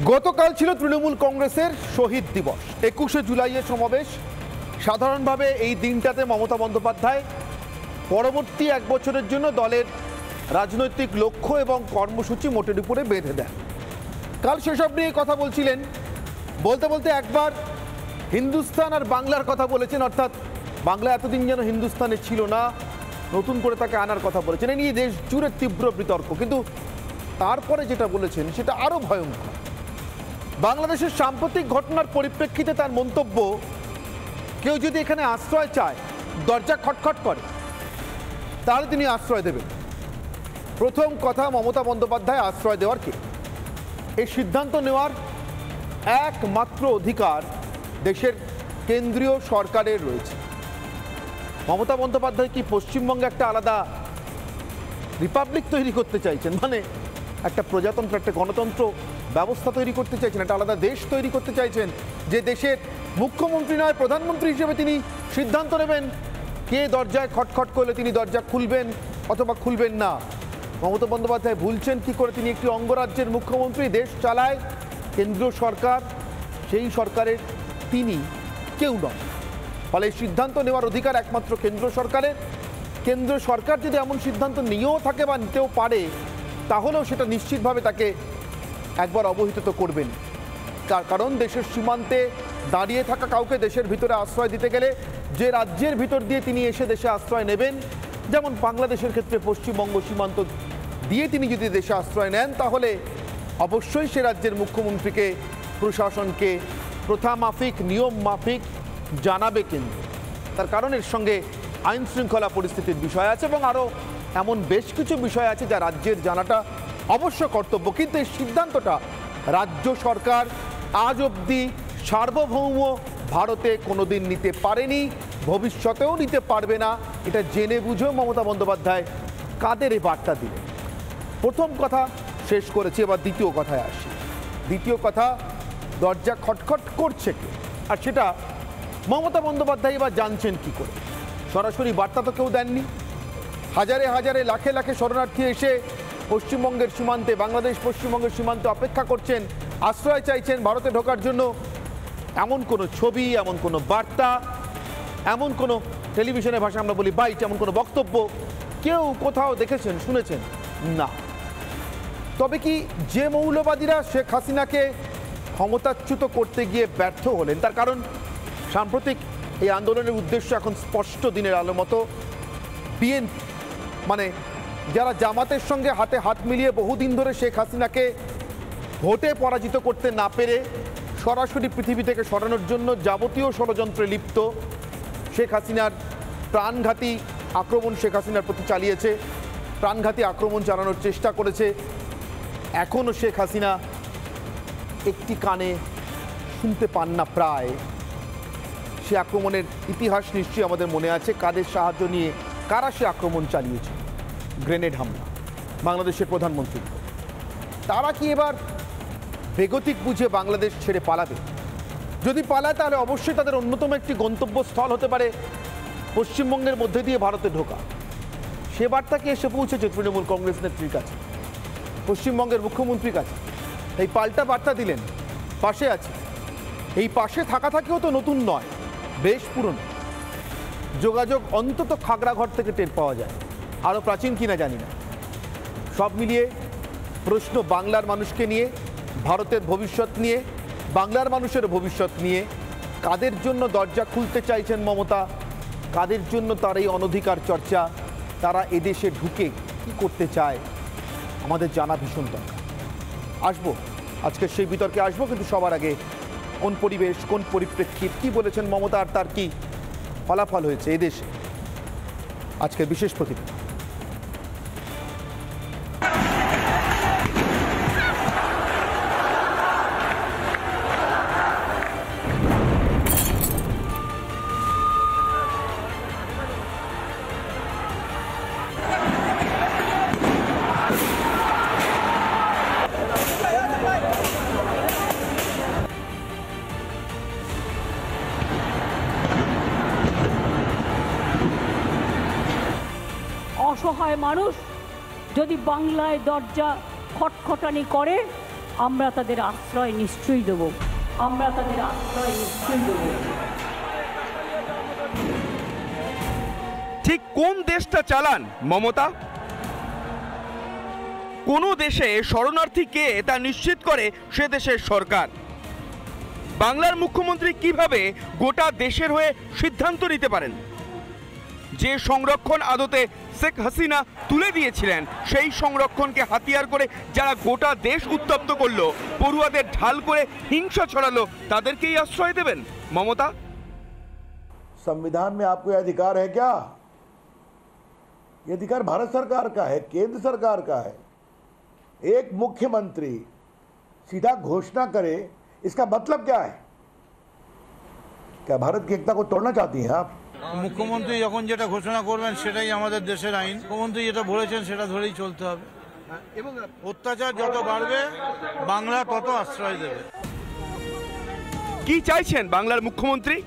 গতকাল ছিল তৃণমূল কংগ্রেসের শহীদ দিবস। 21শে জুলাইয়ের সমাবেশ। সাধারণভাবে এই দিনটাতে মমতা বন্দ্যোপাধ্যায় পরবর্তী এক বছরের জন্য দলের রাজনৈতিক লক্ষ্য এবং কর্মসূচি মোটের উপরে বেঁধে দেন। কাল সেসব নিয়ে কথা বলছিলেন, বলতে বলতে একবার হিন্দুস্তান আর বাংলার কথা বলেছেন, অর্থাৎ বাংলা এতদিন যেন হিন্দুস্তানে ছিল না, নতুন করে তাকে আনার কথা বলেছেন। এই নিয়ে দেশ জুড়ে তীব্র বিতর্ক, কিন্তু তারপরে যেটা বলেছেন সেটা আরও ভয়ঙ্কর। বাংলাদেশের সাম্প্রতিক ঘটনার পরিপ্রেক্ষিতে তার মন্তব্য, কেউ যদি এখানে আশ্রয় চায়, দরজা খটখট করে, তাহলে তিনি আশ্রয় দেবেন। প্রথম কথা, মমতা বন্দ্যোপাধ্যায় আশ্রয় দেওয়ার কে? এই সিদ্ধান্ত নেওয়ার একমাত্র অধিকার দেশের কেন্দ্রীয় সরকারের রয়েছে। মমতা বন্দ্যোপাধ্যায় কি পশ্চিমবঙ্গে একটা আলাদা রিপাবলিক তৈরি করতে চাইছেন? মানে একটা প্রজাতন্ত্র, একটা গণতন্ত্র ব্যবস্থা তৈরি করতে চাইছেন, একটা আলাদা দেশ তৈরি করতে চাইছেন, যে দেশের মুখ্যমন্ত্রী নয় প্রধানমন্ত্রী হিসেবে তিনি সিদ্ধান্ত নেবেন কে দরজায় খটখট করলে তিনি দরজা খুলবেন অথবা খুলবেন না। মমতা বন্দ্যোপাধ্যায় ভুলছেন কি করে? তিনি একটি অঙ্গরাজ্যের মুখ্যমন্ত্রী, দেশ চালায় কেন্দ্রীয় সরকার, সেই সরকারের তিনি কেউ নন। ফলে সিদ্ধান্ত নেওয়ার অধিকার একমাত্র কেন্দ্র সরকারের। কেন্দ্র সরকার যদি এমন সিদ্ধান্ত নিয়েও থাকে বা নিতেও পারে, তাহলেও সেটা নিশ্চিতভাবে তাকে একবার অবহিত তো করবেন। কারণ দেশের সীমান্তে দাঁড়িয়ে থাকা কাউকে দেশের ভিতরে আশ্রয় দিতে গেলে যে রাজ্যের ভিতর দিয়ে তিনি এসে দেশে আশ্রয় নেবেন, যেমন বাংলাদেশের ক্ষেত্রে পশ্চিমবঙ্গ সীমান্ত দিয়ে তিনি যদি দেশে আশ্রয় নেন, তাহলে অবশ্যই সে রাজ্যের মুখ্যমন্ত্রীকে, প্রশাসনকে প্রথা মাফিক, নিয়ম মাফিক জানাবে কেন্দ্র। তার কারণ এর সঙ্গে আইন শৃঙ্খলা পরিস্থিতির বিষয় আছে এবং আরও এমন বেশ কিছু বিষয় আছে যা রাজ্যের জানাটা অবশ্য কর্তব্য। কিন্তু এই সিদ্ধান্তটা রাজ্য সরকার আজ অবধি সার্বভৌম ভারতে কোনোদিন নিতে পারেনি, ভবিষ্যতেও নিতে পারবে না। এটা জেনে বুঝেও মমতা বন্দ্যোপাধ্যায় কাদের এই বার্তা দিলেন? প্রথম কথা শেষ করেছি, এবার দ্বিতীয় কথায় আসি। দ্বিতীয় কথা, দরজা খটখট করছে কে? আর সেটা মমতা বন্দ্যোপাধ্যায় এবার জানছেন কি করে? সরাসরি বার্তা তো কেউ দেননি। হাজারে হাজারে লাখে লাখে শরণার্থী এসে পশ্চিমবঙ্গের সীমান্তে, বাংলাদেশ পশ্চিমবঙ্গের সীমান্তে অপেক্ষা করছেন, আশ্রয় চাইছেন ভারতে ঢোকার জন্য। এমন কোনো ছবি, এমন কোনো বার্তা, এমন কোনো টেলিভিশনের ভাষা আমরা বলি বাইট, এমন কোনো বক্তব্য কেউ কোথাও দেখেছেন, শুনেছেন? না। তবে কি যে মৌলবাদীরা শেখ হাসিনাকে ক্ষমতাচ্যুত করতে গিয়ে ব্যর্থ হলেন, তার কারণ সাম্প্রতিক এই আন্দোলনের উদ্দেশ্য এখন স্পষ্ট দিনের আলো মতো। বিএনপি মানে যারা জামাতের সঙ্গে হাতে হাত মিলিয়ে বহুদিন ধরে শেখ হাসিনাকে ভোটে পরাজিত করতে না পেরে সরাসরি পৃথিবী থেকে সরানোর জন্য যাবতীয় ষড়যন্ত্রে লিপ্ত, শেখ হাসিনার প্রাণঘাতী আক্রমণ শেখ হাসিনার প্রতি চালিয়েছে, প্রাণঘাতী আক্রমণ চালানোর চেষ্টা করেছে। এখনও শেখ হাসিনা একটি কানে শুনতে পান না প্রায়। সে আক্রমণের ইতিহাস নিশ্চয়ই আমাদের মনে আছে, কাদের সাহায্য নিয়ে কারা সে আক্রমণ চালিয়েছে, গ্রেনেড হামলা বাংলাদেশের প্রধানমন্ত্রী। তারা কি এবার বেগতিক বুঝে বাংলাদেশ ছেড়ে পালাবে? যদি পালায় তাহলে অবশ্যই তাদের অন্যতম একটি গন্তব্যস্থল হতে পারে পশ্চিমবঙ্গের মধ্যে দিয়ে ভারতে ঢোকা। সে বার্তা কি এসে পৌঁছেছে তৃণমূল কংগ্রেস নেত্রীর কাছে, পশ্চিমবঙ্গের মুখ্যমন্ত্রীর কাছে? এই পাল্টা বার্তা দিলেন, পাশে আছে। এই পাশে থাকা থাকেও তো নতুন নয়, বেশ পুরনো যোগাযোগ। অন্তত খাগড়াঘর থেকে টের পাওয়া যায়, আরও প্রাচীন কিনা জানি না। সব মিলিয়ে প্রশ্ন বাংলার মানুষকে নিয়ে, ভারতের ভবিষ্যৎ নিয়ে, বাংলার মানুষের ভবিষ্যৎ নিয়ে। কাদের জন্য দরজা খুলতে চাইছেন মমতা? কাদের জন্য তার এই অনধিকার চর্চা? তারা এদেশে ঢুকে কি করতে চায়? আমাদের জানা ভীষণ দরকার। আসবো আজকে সেই বিতর্কে আসবো, কিন্তু সবার আগে কোন পরিবেশ, কোন পরিপ্রেক্ষিত, কি বলেছেন মমতা আর তার কি ফলাফল হয়েছে এদেশে, আজকের বিশেষ প্রতিবেদন। অসহায় মানুষ যদি বাংলায় দরজা খটখটানি করে, আমরা তাদের আশ্রয় নিশ্চয়ই দেব, আমরা তাদের আশ্রয় নিশ্চয়ই দেব। ঠিক কোন দেশটা চালান মমতা? কোন দেশে শরণার্থী কে তা নিশ্চিত করে সে দেশের সরকার। বাংলার মুখ্যমন্ত্রী কিভাবে গোটা দেশের হয়ে সিদ্ধান্ত নিতে পারেন? যে সংরক্ষণ আদতে শেখ হাসিনা তুলে দিয়েছিলেন, সেই সংরক্ষণকে হাতিয়ার করে যারা গোটা দেশ উত্তপ্ত করলো, পড়ুয়াদের ঢাল করে হিংসা ছড়ালো, তাদেরকেই আশ্রয় দেবেন মমতা? संविधान में आपको यह अधिकार है क्या? ये अधिकार भारत सरकार का है, केंद्र सरकार का है। एक मुख्यमंत्री सीधा घोषणा करे, इसका मतलब क्या है? क्या भारत की एकता को तोड़ना चाहती हैं आप? মুখ্যমন্ত্রী যখন যেটা ঘোষণা করবেন সেটাই আমাদের দেশের আইন। মুখ্যমন্ত্রী যেটা বলেছেন সেটা ধরেই চলতে হবে, এবং অত্যাচার যত বাড়বে বাংলা তত আশ্রয় দেবে। কি চাইছেন বাংলার মুখ্যমন্ত্রী?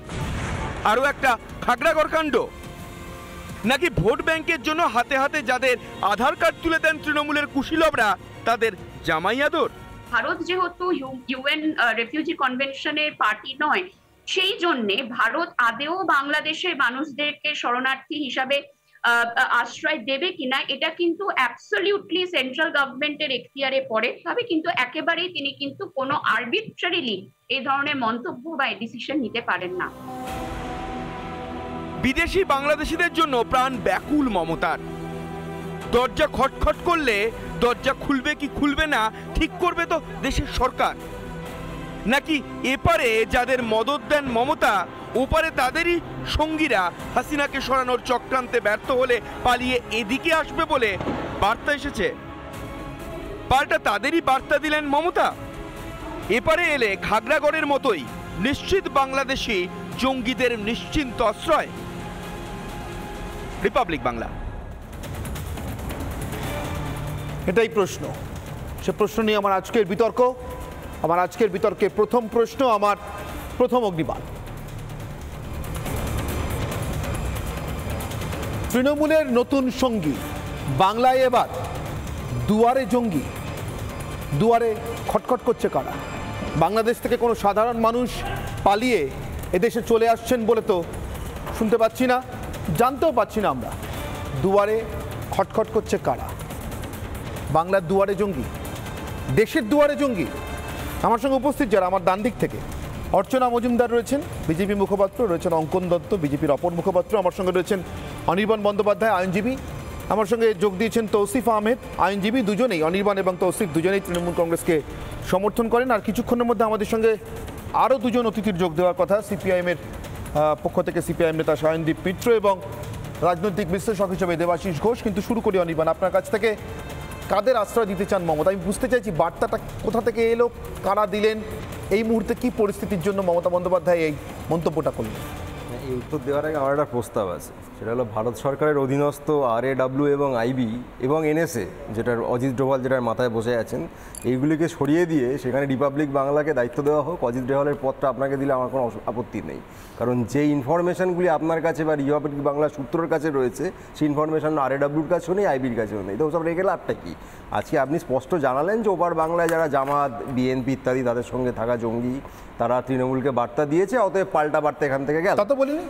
আরো একটা খাগড়াগড় কাণ্ড, নাকি ভোট ব্যাংকের জন্য হাতে হাতে যাদের আধার কার্ড তুলে দেন তৃণমূলের কুশীলবরা, তাদের জামাই আদর? ভারত যেহেতু ইউএন রেফিউজি কনভেনশনের পার্টি নয়, সেই জন্যে ভারত আদেও বাংলাদেশের মানুষদেরকে শরণার্থী হিসাবে আশ্রয় দেবে কিনা এটা কিন্তু অ্যাবসলিউটলি সেন্ট্রাল গভর্নমেন্টের এখতিয়ারে পড়ে। তবে কিন্তু একেবারেই তিনি কিন্তু কোনো আরবিট্রারিলি এই ধরনের মন্তব্য বা ডিসিশন নিতে পারেন না। বিদেশি বাংলাদেশিদের জন্য প্রাণ ব্যাকুল মমতার। দরজা খটখট করলে দরজা খুলবে কি খুলবে না ঠিক করবে তো দেশের সরকার, নাকি এপারে যাদের মদত দেন মমতা, ওপারে তাদেরই সঙ্গীরা হাসিনাকে সরানোর চক্রান্তে ব্যর্থ হলে পালিয়ে এদিকে আসবে বলে বার্তা এসেছে? পাল্টা তাদেরই বার্তা দিলেন মমতা। এপারে এলে খাগড়াগড়ের মতোই নিশ্চিত বাংলাদেশি জঙ্গিদের নিশ্চিন্ত আশ্রয়। রিপাবলিক বাংলা। এটাই প্রশ্ন, সে প্রশ্ন নিয়ে আমার আজকের বিতর্ক। আমার আজকের বিতর্কের প্রথম প্রশ্ন, আমার প্রথম অগ্নিবাণ। তৃণমূলের নতুন সঙ্গী বাংলায় এবার দুয়ারে জঙ্গি। দুয়ারে খটখট করছে কারা? বাংলাদেশ থেকে কোনো সাধারণ মানুষ পালিয়ে এদেশে চলে আসছেন বলে তো শুনতে পাচ্ছি না, জানতেও পাচ্ছি না আমরা। দুয়ারে খটখট করছে কারা? বাংলার দুয়ারে জঙ্গি, দেশের দুয়ারে জঙ্গি। আমার সঙ্গে উপস্থিত যারা, আমার ডান দিক থেকে অর্চনা মজুমদার রয়েছেন, বিজেপি মুখপাত্র, রয়েছেন অঙ্কন দত্ত, বিজেপির অপর মুখপাত্র। আমার সঙ্গে রয়েছেন অনির্বাণ বন্দ্যোপাধ্যায়, আইনজীবী। আমার সঙ্গে যোগ দিয়েছেন তৌসিফ আহমেদ, আইনজীবী। দুজনেই, অনির্বাণ এবং তৌসিফ, দুজনেই তৃণমূল কংগ্রেসকে সমর্থন করেন। আর কিছুক্ষণের মধ্যে আমাদের সঙ্গে আরও দুজন অতিথির যোগ দেওয়ার কথা। সিপিআইএমের পক্ষ থেকে সিপিআইএম নেতা সায়নদীপ মিত্র এবং রাজনৈতিক বিশ্লেষক হিসেবে দেবাশিস ঘোষ। কিন্তু শুরু করি অনির্বাণ, আপনার কাছ থেকে। কাদের আশ্রয় দিতে চান মমতা? আমি বুঝতে চাইছি বার্তাটা কোথা থেকে এলো, কারা দিলেন, এই মুহূর্তে কি পরিস্থিতির জন্য মমতা বন্দ্যোপাধ্যায় এই মন্তব্যটা করলেন? এই উত্তর দেওয়ার আগে আমার একটা প্রস্তাব আছে, সেটা হলো ভারত সরকারের অধীনস্থ RAW এবং IB এবং NSA, যেটার অজিত ডোভাল যেটার মাথায় বসে আছেন, এইগুলিকে সরিয়ে দিয়ে সেখানে রিপাবলিক বাংলাকে দায়িত্ব দেওয়া হোক। অজিত ডোভালের পদটা আপনাকে দিলে আমার কোনো আপত্তি নেই, কারণ যে ইনফরমেশনগুলি আপনার কাছে বা রিপাবলিক বাংলার সূত্রের কাছে রয়েছে, সেই ইনফরমেশন RAWর কাছেও নেই, IBর কাছেও নেই। তো সব রেখে লাভটা কী? আজকে আপনি স্পষ্ট জানালেন যে ওপার বাংলায় যারা জামাত, BNP ইত্যাদি তাদের সঙ্গে থাকা জঙ্গি, তারা তৃণমূলকে বার্তা দিয়েছে, অতএব পাল্টা বার্তা এখান থেকে গেল। তা তো বলিনি,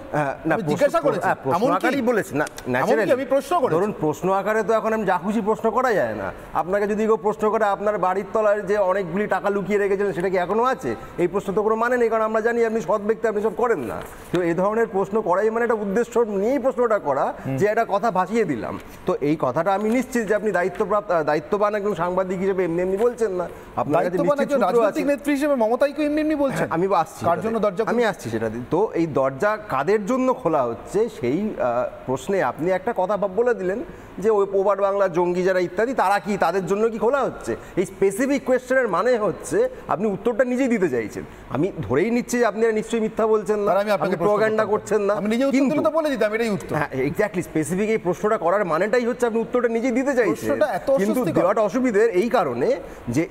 না, জিজ্ঞাসা করেছি, প্রশ্ন আকারেই বলেছি না, ন্যাচারালি আমি প্রশ্ন করেছি। ধরুন প্রশ্ন আকারে তো এখন আমি যা খুশি প্রশ্ন করা যায় না। আপনাকে যদি কেউ প্রশ্ন করে আপনার বাড়ির তলায় যে অনেকগুলি টাকা লুকিয়ে রেখেছিলেন সেটা কি এখনো আছে, এই প্রশ্ন তো কোনো মানে নেই, কারণ আমরা জানি আপনি সৎ ব্যক্তি, আপনি সব করেন না। তো এই ধরনের প্রশ্ন করাই মানে একটা উদ্দেশ্য নিয়েই প্রশ্নটা করা, যে একটা কথা ভাসিয়ে দিলাম। তো এই কথাটা আমি নিশ্চিত যে আপনি দায়িত্ববান একজন সাংবাদিক হিসেবে এমনি এমনি বলছেন না, আপনার কাছে রাজনৈতিক নেত্রী হিসেবে মমতাইকে এমনি এমনি বলছেন। আমি আসছি, কার জন্য দরজা, আমি আসছি সেটা। তো এই দরজা কাদের জন্য খোলা হচ্ছে সেই প্রশ্নে আপনি একটা কথা বলে দিলেন যে ওই ওপার বাংলার জঙ্গি যারা ইত্যাদি, তারা কি, তাদের জন্য কি খোলা হচ্ছে? এই স্পেসিফিক কোয়েশ্চেনের মানে হচ্ছে আপনি উত্তরটা নিজেই দিতে চাইছেন। আমি ধরেই নিচ্ছি যে আপনি নিশ্চয়ই মিথ্যা বলছেন না, আপনি প্রোপাগান্ডা করছেন না, কিন্তু বলে দিতাম এটাই উত্তর। হ্যাঁ, এক্স্যাক্টলি, স্পেসিফিক এই প্রশ্নটা করার মানেটাই হচ্ছে আপনি উত্তরটা নিজেই দিতে চাইছেন। কিন্তু দেওয়াটা অসুবিধের এই কারণে যে,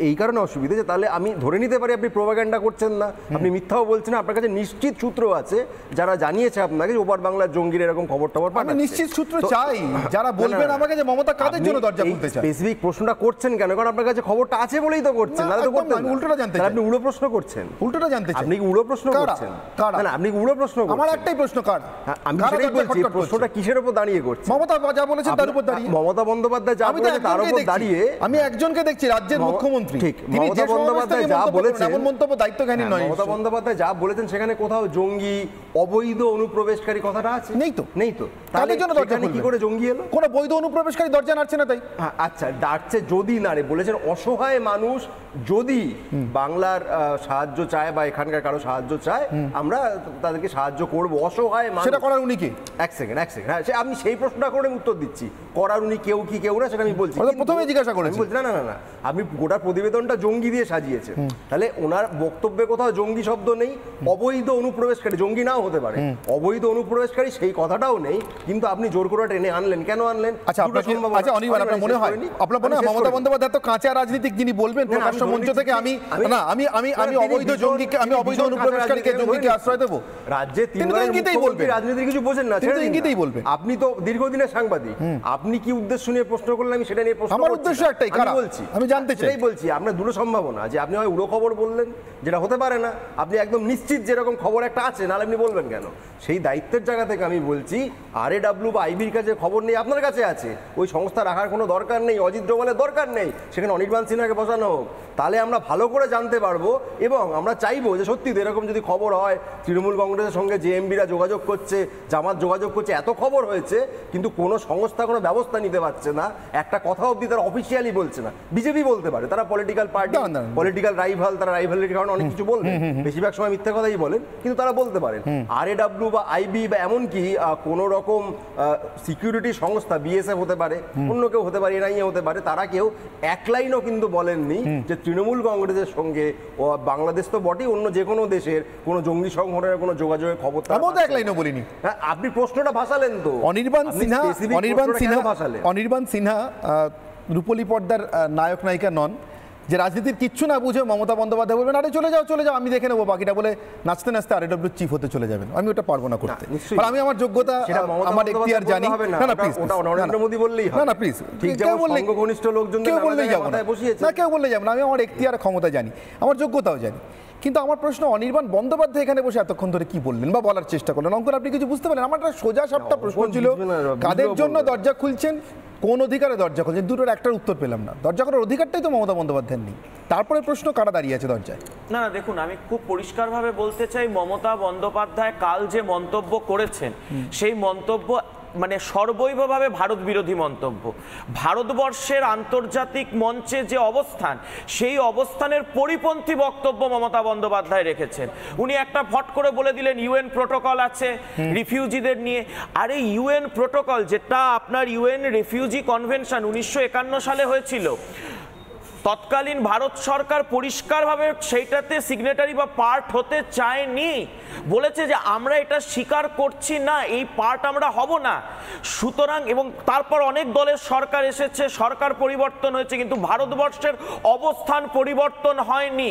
অসুবিধে যে তাহলে আমি ধরে নিতে পারি আপনি প্রোপাগান্ডা করছেন না, আপনি মিথ্যাও বলছেন না, আপনার কাছে নিশ্চিত সূত্র আছে যারা জানিয়ে জানিয়েছে আপনাকে যে ওপার বাংলার জঙ্গির এরকম খবর টবর আমি পাঠাচ্ছে। নিশ্চিত সূত্র তো- চাই, যারা বলবেন আমাকে যে মমতা কাদের জন্য দরজা খুলতে চায়। স্পেসিফিক প্রশ্নটা করছেন কেন? কারণ আপনার কাছে খবরটা আছে বলেই তো করছেন, না, নাহলে তো একদম করতেন না, আমি না। উল্টোটা জানতে তাহলে চাই। আপনি উড়ো প্রশ্ন করছেন, উল্টোটা জানতে চাই। আপনি কি উড়ো প্রশ্ন কারা? করছেন? কারা? না, আপনি উড়ো প্রশ্ন করছেন। আমার একটাই প্রশ্ন, কার? হ্যাঁ, আমি কারা সেটাই দরজা বলছি, খটখট করছে? প্রশ্নটা কিসের উপর দাঁড়িয়ে করছে? মমতা যা বলেছেন তার উপর দাঁড়িয়ে। মমতা বন্দ্যোপাধ্যায় যা আমি তো বলেছে তার একজনকেই উপর দেখছি। দাঁড়িয়ে আমি একজনকে দেখছি, রাজ্যের মুখ্যমন্ত্রী। ঠিক, তিনি যে মমতা বন্দ্যোপাধ্যায় যা বলেছেন, এমন মন্তব্য দায়িত্বজ্ঞানী নয়। মমতা বন্দ্যোপাধ্যায় যা বলেছেন সেখানে কোথাও জঙ্গি, অবৈধ অনুপ্রবেশকারী কথাটা আছে? নেই তো। নেই তো। তাদের তাহলে জন্য দরজা সেখানে কি খুলবে? করে জঙ্গি এলো? কোনো বৈধ অনুপ্রবেশকারী দরজা নাড়ছে না তাই। হ্যাঁ, আচ্ছা, ডাকছে যদি নারে, বলেছেন অসহায় মানুষ যদি বাংলার সাহায্য চায় বা এখানকার কারো সাহায্য চায়, আমরা তাদেরকে সাহায্য করব। অসহায় মানুষ, সেটা করার উনি কে? এক সেকেন্ড। হ্যাঁ, আমি সেই প্রশ্নটা করে উত্তর দিচ্ছি। করার উনি কেউ কি কেউ না সেটা আমি বলছি। ওরা প্রথমে জিজ্ঞাসা করেছে। আমি বলছি না না না না, আপনি গোটা প্রতিবেদনটা জঙ্গি দিয়ে সাজিয়েছেন। তাহলে ওনার বক্তব্যে কোথাও জঙ্গি শব্দ নেই। অবৈধ অনুপ্রবেশকারী, জঙ্গি নাও হতে পারে, অবৈধ অনুপ্রবেশকারী সেই কথাটাও নেই, কিন্তু আপনি জোর করে টেনে আনলেন। কেন আনলেন? আচ্ছা, আচ্ছা অনির্বাণ, আপনার মনে হয় মমতা বন্দ্যোপাধ্যায় তো কাঁচা রাজনীতিক যিনি বলবেন প্রকাশ্য মঞ্চ থেকে আমি অবৈধ জঙ্গিকে, আমি অবৈধ অনুপ্রবেশকারীকে, জঙ্গিকে আশ্রয় দেবো? রাজ্যে রাজনীতির কিছু বোঝেন না, ইঙ্গিতেই বলবেন। আপনি তো দীর্ঘদিনের সাংবাদিক, আপনি কি উদ্দেশ্য নিয়ে প্রশ্ন করলেন আমি সেটা নিয়ে প্রশ্ন আমার করছি উদ্দেশ্য না। একটাই, আমি কারা? বলছি, আমি জানতে চাই। সেটাই বলছি, আপনার দুটো সম্ভাবনা, যে আপনি হয় উড়ো খবর বললেন, যেটা হতে পারে না, আপনি একদম নিশ্চিত যেরকম খবর একটা আছে, নাহলে আপনি বলবেন কেন? সেই দায়িত্বের জায়গা থেকে আমি বলছি, RAW বা আইবির কাছে খবর নেই, আপনার কাছে আছে। ওই সংস্থা রাখার কোনো দরকার নেই, অজিত ডোভালের দরকার নেই, সেখানে অনির্বাণ সিনহাকে বসানো হোক। তাহলে আমরা ভালো করে জানতে পারবো, এবং আমরা চাইবো যে সত্যি এরকম যদি খবর হয়, তৃণমূল কংগ্রেসের সঙ্গে জেএমবিরা যোগাযোগ করছে, জামাত যোগাযোগ করছে, এত খবর হয়েছে, কিন্তু কোনো সংস্থা কোনো ব্যবস্থা নিতে পারছে না, একটা কথা অবধি তারা অফিসিয়ালি বলছে না। বিজেপি বলতে পারে, তারা পলিটিক্যাল পার্টি, পলিটিক্যাল রাইভাল, তারা রাইভালের কারণে অনেক কিছু বলবেন, বেশিরভাগ সময় মিথ্যা কথাই বলেন, কিন্তু তারা বলতে পারেন। RAW বা আইবি বা এমনকি কোনো রকম সিকিউরিটি সংস্থা, BSF হতে পারে, অন্য কেউ হতে পারে, NIA হতে পারে, তারা কেউ এক লাইনও কিন্তু বলেননি যে তৃণমূল কংগ্রেসের সঙ্গে বাংলাদেশ তো বটেই, অন্য যে কোনো দেশের কোনো জঙ্গি সংগঠনের কোনো যোগাযোগের খবর এক লাইনও বলিনি। আপনি প্রশ্নটা ভাসালেন তো। অনির্বাণ সিনহা রূপলী পর্দার নায়ক নায়িকা নন, যে রাজনীতির কিচ্ছু না বুঝে মমতা বন্দ্যোপাধ্যায় বলবেন আরে চলে যাও চলে যাও, আমি দেখে নেবো বাকিটা, বলে নাচতে নাচতে RAW চিফ হতে চলে যাবেন। আমি ওটা পারবো না করতে, আমি আমার যোগ্যতা, আমার এখতিয়ার জানি। না না প্লিজ, নরেন্দ্র মোদি বললেই না না প্লিজ, কেউ বললেই যাবো না, কেউ বললেই যাবো না। আমি আমার এখতিয়ার ক্ষমতা জানি, আমার যোগ্যতাও জানি। কিন্তু আমার প্রশ্ন, অনির্বাণ বন্দ্যোপাধ্যায় এখানে বসে এতক্ষণ ধরে কি বললেন বা বলার চেষ্টা করলেন? অঙ্কন আপনি কিছু বুঝতে পারলেন? আমার একটা সোজা সাপটা প্রশ্ন ছিল, কাদের জন্য দরজা খুলছেন, কোন অধিকারে দরজা খুলছেন? দুটোর একটার উত্তর পেলাম না। দরজা করার অধিকারটাই তো মমতা বন্দ্যোপাধ্যায়ের নেই। তারপরে প্রশ্ন, কারা দাঁড়িয়ে আছে দরজায়? না না, দেখুন, আমি খুব পরিষ্কারভাবে বলতে চাই, মমতা বন্দ্যোপাধ্যায় কাল যে মন্তব্য করেছেন, সেই মন্তব্য মানে সর্বৈবভাবে ভারত বিরোধী মন্তব্য। ভারতবর্ষের আন্তর্জাতিক মঞ্চে যে অবস্থান, সেই অবস্থানের পরিপন্থী বক্তব্য মমতা বন্দ্যোপাধ্যায় রেখেছেন। উনি একটা ফট করে বলে দিলেন UN প্রোটোকল আছে রিফিউজিদের নিয়ে। আরে UN প্রোটোকল, যেটা আপনার UN রিফিউজি কনভেনশন 1951 সালে হয়েছিল, তৎকালীন ভারত সরকার পরিষ্কারভাবে সেইটাতে সিগনেটারি বা পার্ট হতে চায়নি, বলেছে যে আমরা এটা স্বীকার করছি না, এই পার্ট আমরা হব না। সুতরাং, এবং তারপর অনেক দলের সরকার এসেছে, সরকার পরিবর্তন হয়েছে, কিন্তু ভারতবর্ষের অবস্থান পরিবর্তন হয়নি।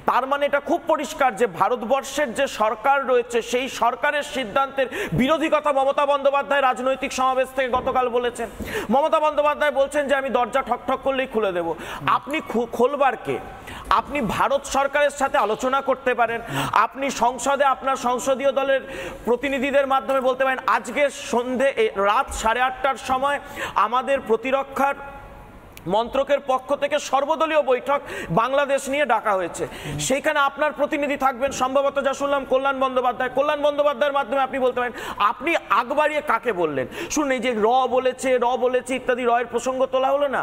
তার মানে এটা খুব পরিষ্কার যে ভারতবর্ষের যে সরকার রয়েছে, সেই সরকারের সিদ্ধান্তের বিরোধী কথা মমতা বন্দ্যোপাধ্যায় রাজনৈতিক সমাবেশ থেকে গতকাল বলেছেন। মমতা বন্দ্যোপাধ্যায় বলছেন যে আমি দরজা ঠকঠক করলেই খুলে দেব। আপনি খোলবার কে? আপনি ভারত সরকারের সাথে আলোচনা করতে পারেন, আপনি সংসদে আপনার সংসদীয় দলের প্রতিনিধিদের মাধ্যমে বলতে পারেন আজকে সন্ধে রাত 8:30টার সময় আমাদের প্রতিরক্ষার মন্ত্রকের পক্ষ থেকে সর্বদলীয় বৈঠক বাংলাদেশ নিয়ে ডাকা হয়েছে, সেইখানে আপনার প্রতিনিধি থাকবেন, সম্ভবত যা শুনলাম কল্যাণ বন্দ্যোপাধ্যায়ের মাধ্যমে আপনি বলতে পারেন। আপনি আগ বাড়িয়ে কাকে বললেন? শুনুন, এই যে র বলেছে ইত্যাদি, রয়ের প্রসঙ্গ তোলা হলো না,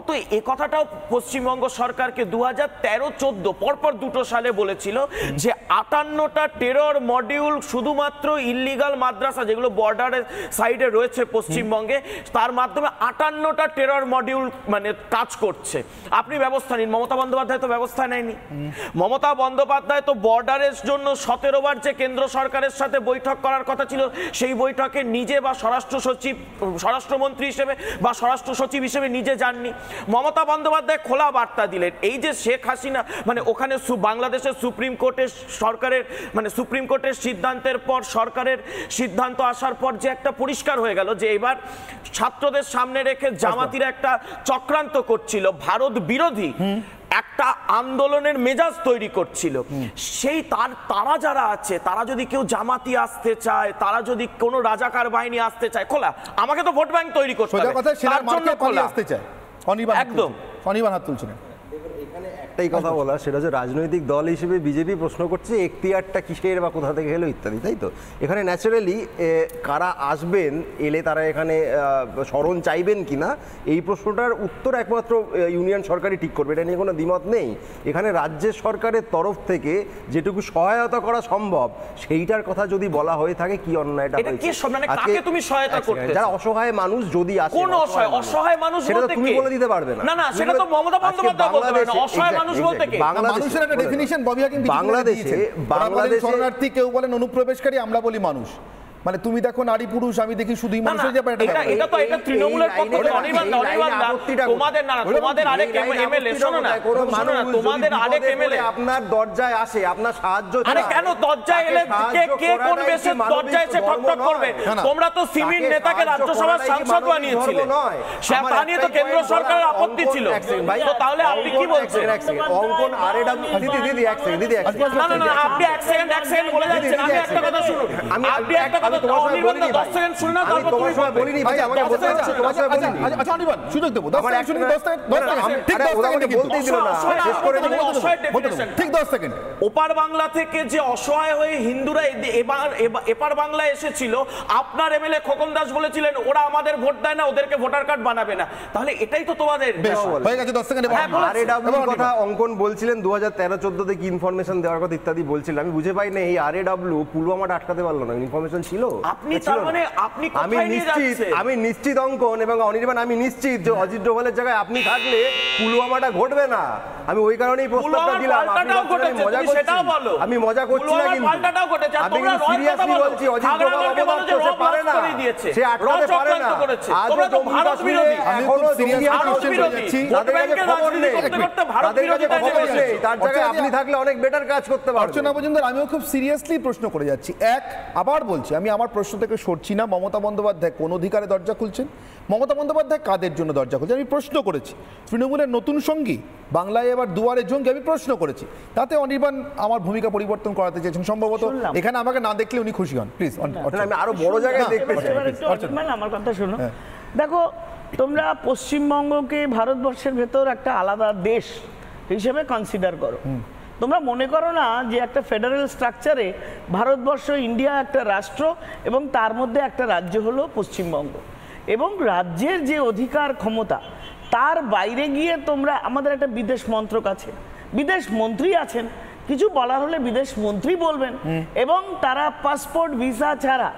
তো এ কথাটাও পশ্চিমবঙ্গ সরকারকে 2013-14 পরপর দুটো সালে বলেছিল যে 58টা টেরর মডিউল শুধুমাত্র ইল্লিগাল মাদ্রাসা, যেগুলো বর্ডারের সাইডে রয়েছে পশ্চিমবঙ্গে, তার মাধ্যমে 58টা টেরর মডিউল মানে কাজ করছে, আপনি ব্যবস্থা নিন। মমতা বন্দ্যোপাধ্যায় তো ব্যবস্থা নেয়নি। মমতা বন্দ্যোপাধ্যায় তো বর্ডারের জন্য 17 বার যে কেন্দ্র সরকারের সাথে বৈঠক করার কথা ছিল, সেই বৈঠকে নিজে বা স্বরাষ্ট্রমন্ত্রী হিসেবে বা স্বরাষ্ট্র সচিব হিসেবে নিজে যাননি। মমতা বন্দ্যোপাধ্যায় খোলা বার্তা দিলেন, এই যে শেখ হাসিনা মানে ওখানে বাংলাদেশের সুপ্রিম কোর্টের সিদ্ধান্তের পর, সরকারের সিদ্ধান্ত আসার পর যে একটা পরিষ্কার হয়ে গেল যে এবার ছাত্রদের সামনে রেখে জামাতিরা একটা চক্রান্ত করছিল, ভারত বিরোধী একটা আন্দোলনের মেজাজ তৈরি করছিল। সেই তারা যারা আছে, তারা যদি কেউ জামাতি আসতে চায়, তারা যদি কোনো রাজাকার বাহিনী আসতে চায়, খোলা। আমাকে তো ভোট ব্যাংক তৈরি করতে হবে, তার জন্য খোলা। একদম অনির্বাণ হাত তুলছিলেন। একটাই কথা বলা, সেটা হচ্ছে রাজনৈতিক দল হিসেবে বিজেপি প্রশ্ন করছে এখতিয়ারটা কিসের বা কোথা থেকে এলো ইত্যাদি, তাই তো? এখানে ন্যাচারালি কারা আসবেন, এলে তারা এখানে শরণ চাইবেন কিনা, এই প্রশ্নটার উত্তর একমাত্র ইউনিয়ন সরকারই ঠিক করবে, এটা নিয়ে কোনো দ্বিমত নেই। এখানে রাজ্যের সরকারের তরফ থেকে যেটুকু সহায়তা করা সম্ভব সেইটার কথা যদি বলা হয়ে থাকে, কি অন্যায়টা যারা অসহায় মানুষ যদি আসে, কোন অসহায় মানুষ সেটা তুমি বলে দিতে পারবে না। না, সেটা তো মমতা বন্দ্যোপাধ্যায় বলতে পারে না। অসহায় মানুষ বলতে কি? মানুষের একটা ডেফিনিশন ববি হাকিম বাংলাদেশে শরণার্থী, কেউ বলেন অনুপ্রবেশকারী, আমরা বলি মানুষ। মানে তুমি দেখো নারী পুরুষ, আমি দেখি শুধুই মানুষের ব্যাপার। এটা তো এটা তৃণমূলের পক্ষ থেকে তোমাদের আরেক এমএলএ, শোনো না, তোমাদের আরেক এমএলএ আপনার দরজায় আসে, আপনার সাহায্য। আরে কেন দরজায় এলে কে কোন বেশে দরজায় এসে ঠকঠক করবে? তোমরা তো সিমির নেতাকে রাজ্যসভার সাংসদ বানিয়েছিলে, সেটা নিয়ে তো কেন্দ্র সরকারের আপত্তি ছিল। তো তাহলে আপনি কি বলছেন? অঙ্কন আরএডব্লিউ দিদি এক সেকেন্ড না, আপনি এক সেকেন্ড বলে যাচ্ছেন। আমি একটা কথা শুনুন, আপনি একটা কথা আচ্ছা অনির্বাণ সুযোগ দেবো, 10 সেকেন্ড শুনুন, 10 সেকেন্ড ঠিক 10 সেকেন্ড। ওপার বাংলা থেকে যে অসহায় হয়ে হিন্দুরা এপার বাংলায় এসেছিল, আপনার এমএলএ খোকন দাস বলেছিলেন ওরা আমাদের ভোট দেয় না, ওদেরকে ভোটার কার্ড বানাবে না। তাহলে এটাই তো তোমাদের হয়ে গেছে। 10 সেকেন্ড আরএডব্লিউ কথা অঙ্কন বলছিলেন 2013-14 থেকে ইনফরমেশন দেওয়ার কথা ইত্যাদি বলছিলেন। আমি বুঝে পাই না এই আরএডব্লিউ পুলওয়ামাটা আটকাতে পারলো না, ইনফরমেশন ছিল। আপনি তার মানে আপনি আমি নিশ্চিত অঙ্কন এবং অনির্বাণ, আমি নিশ্চিত যে অজিত ডোভালের জায়গায় আপনি থাকলে পুলওয়ামাটা ঘটবে না। আমি ওই কারণেই প্রস্তাবটা দিলাম। আমি মজা করছি না, কিন্তু আমি কিন্তু সিরিয়াসলি বলছি অজিত ডোভাল অবদান করতে পারে না, সে আটকাতে পারে না। আজও জম্মু কাশ্মীরে এখনো তাদের কাছে খবর নেই, তার জায়গায় আপনি থাকলে অনেক বেটার কাজ করতে পারবেন। অর্চনা মজুমদার, আমিও খুব সিরিয়াসলি প্রশ্ন করে যাচ্ছি। আবার বলছি, আমি আমার প্রশ্ন থেকে সরছি না। মমতা বন্দ্যোপাধ্যায় কোন অধিকারে দরজা খুলছেন? মমতা বন্দ্যোপাধ্যায় কাদের জন্য দরজা খুলছেন? আমি প্রশ্ন করেছি। তৃণমূলের নতুন সঙ্গী, বাংলায় এবার দুয়ারে জঙ্গি, আমি প্রশ্ন করেছি। তাতে অনির্বাণ আমার ভূমিকা পরিবর্তন করাতে চেয়েছেন সম্ভবত। এখানে আমাকে না দেখলে উনি খুশি হন। প্লিজ, আমি আরো বড় জায়গায় দেখতে চাই। আমার কথা শোনো। দেখো, তোমরা পশ্চিমবঙ্গকে ভারতবর্ষের ভেতর একটা আলাদা দেশ হিসেবে কনসিডার করো। তোমরা মনে করো না যে একটা ফেডারেল স্ট্রাকচারে ভারতবর্ষ, ইন্ডিয়া একটা রাষ্ট্র এবং তার মধ্যে একটা রাজ্য হলো পশ্চিমবঙ্গ, এবং রাজ্যের যে অধিকার ক্ষমতা তার বাইরে গিয়ে তোমরা, আমাদের একটা বিদেশ মন্ত্রক আছে, বিদেশ মন্ত্রী আছেন, কিছু বলার হলে বিদেশ মন্ত্রী বলবেন, এবং তারা পাসপোর্ট ভিসা ছাড়া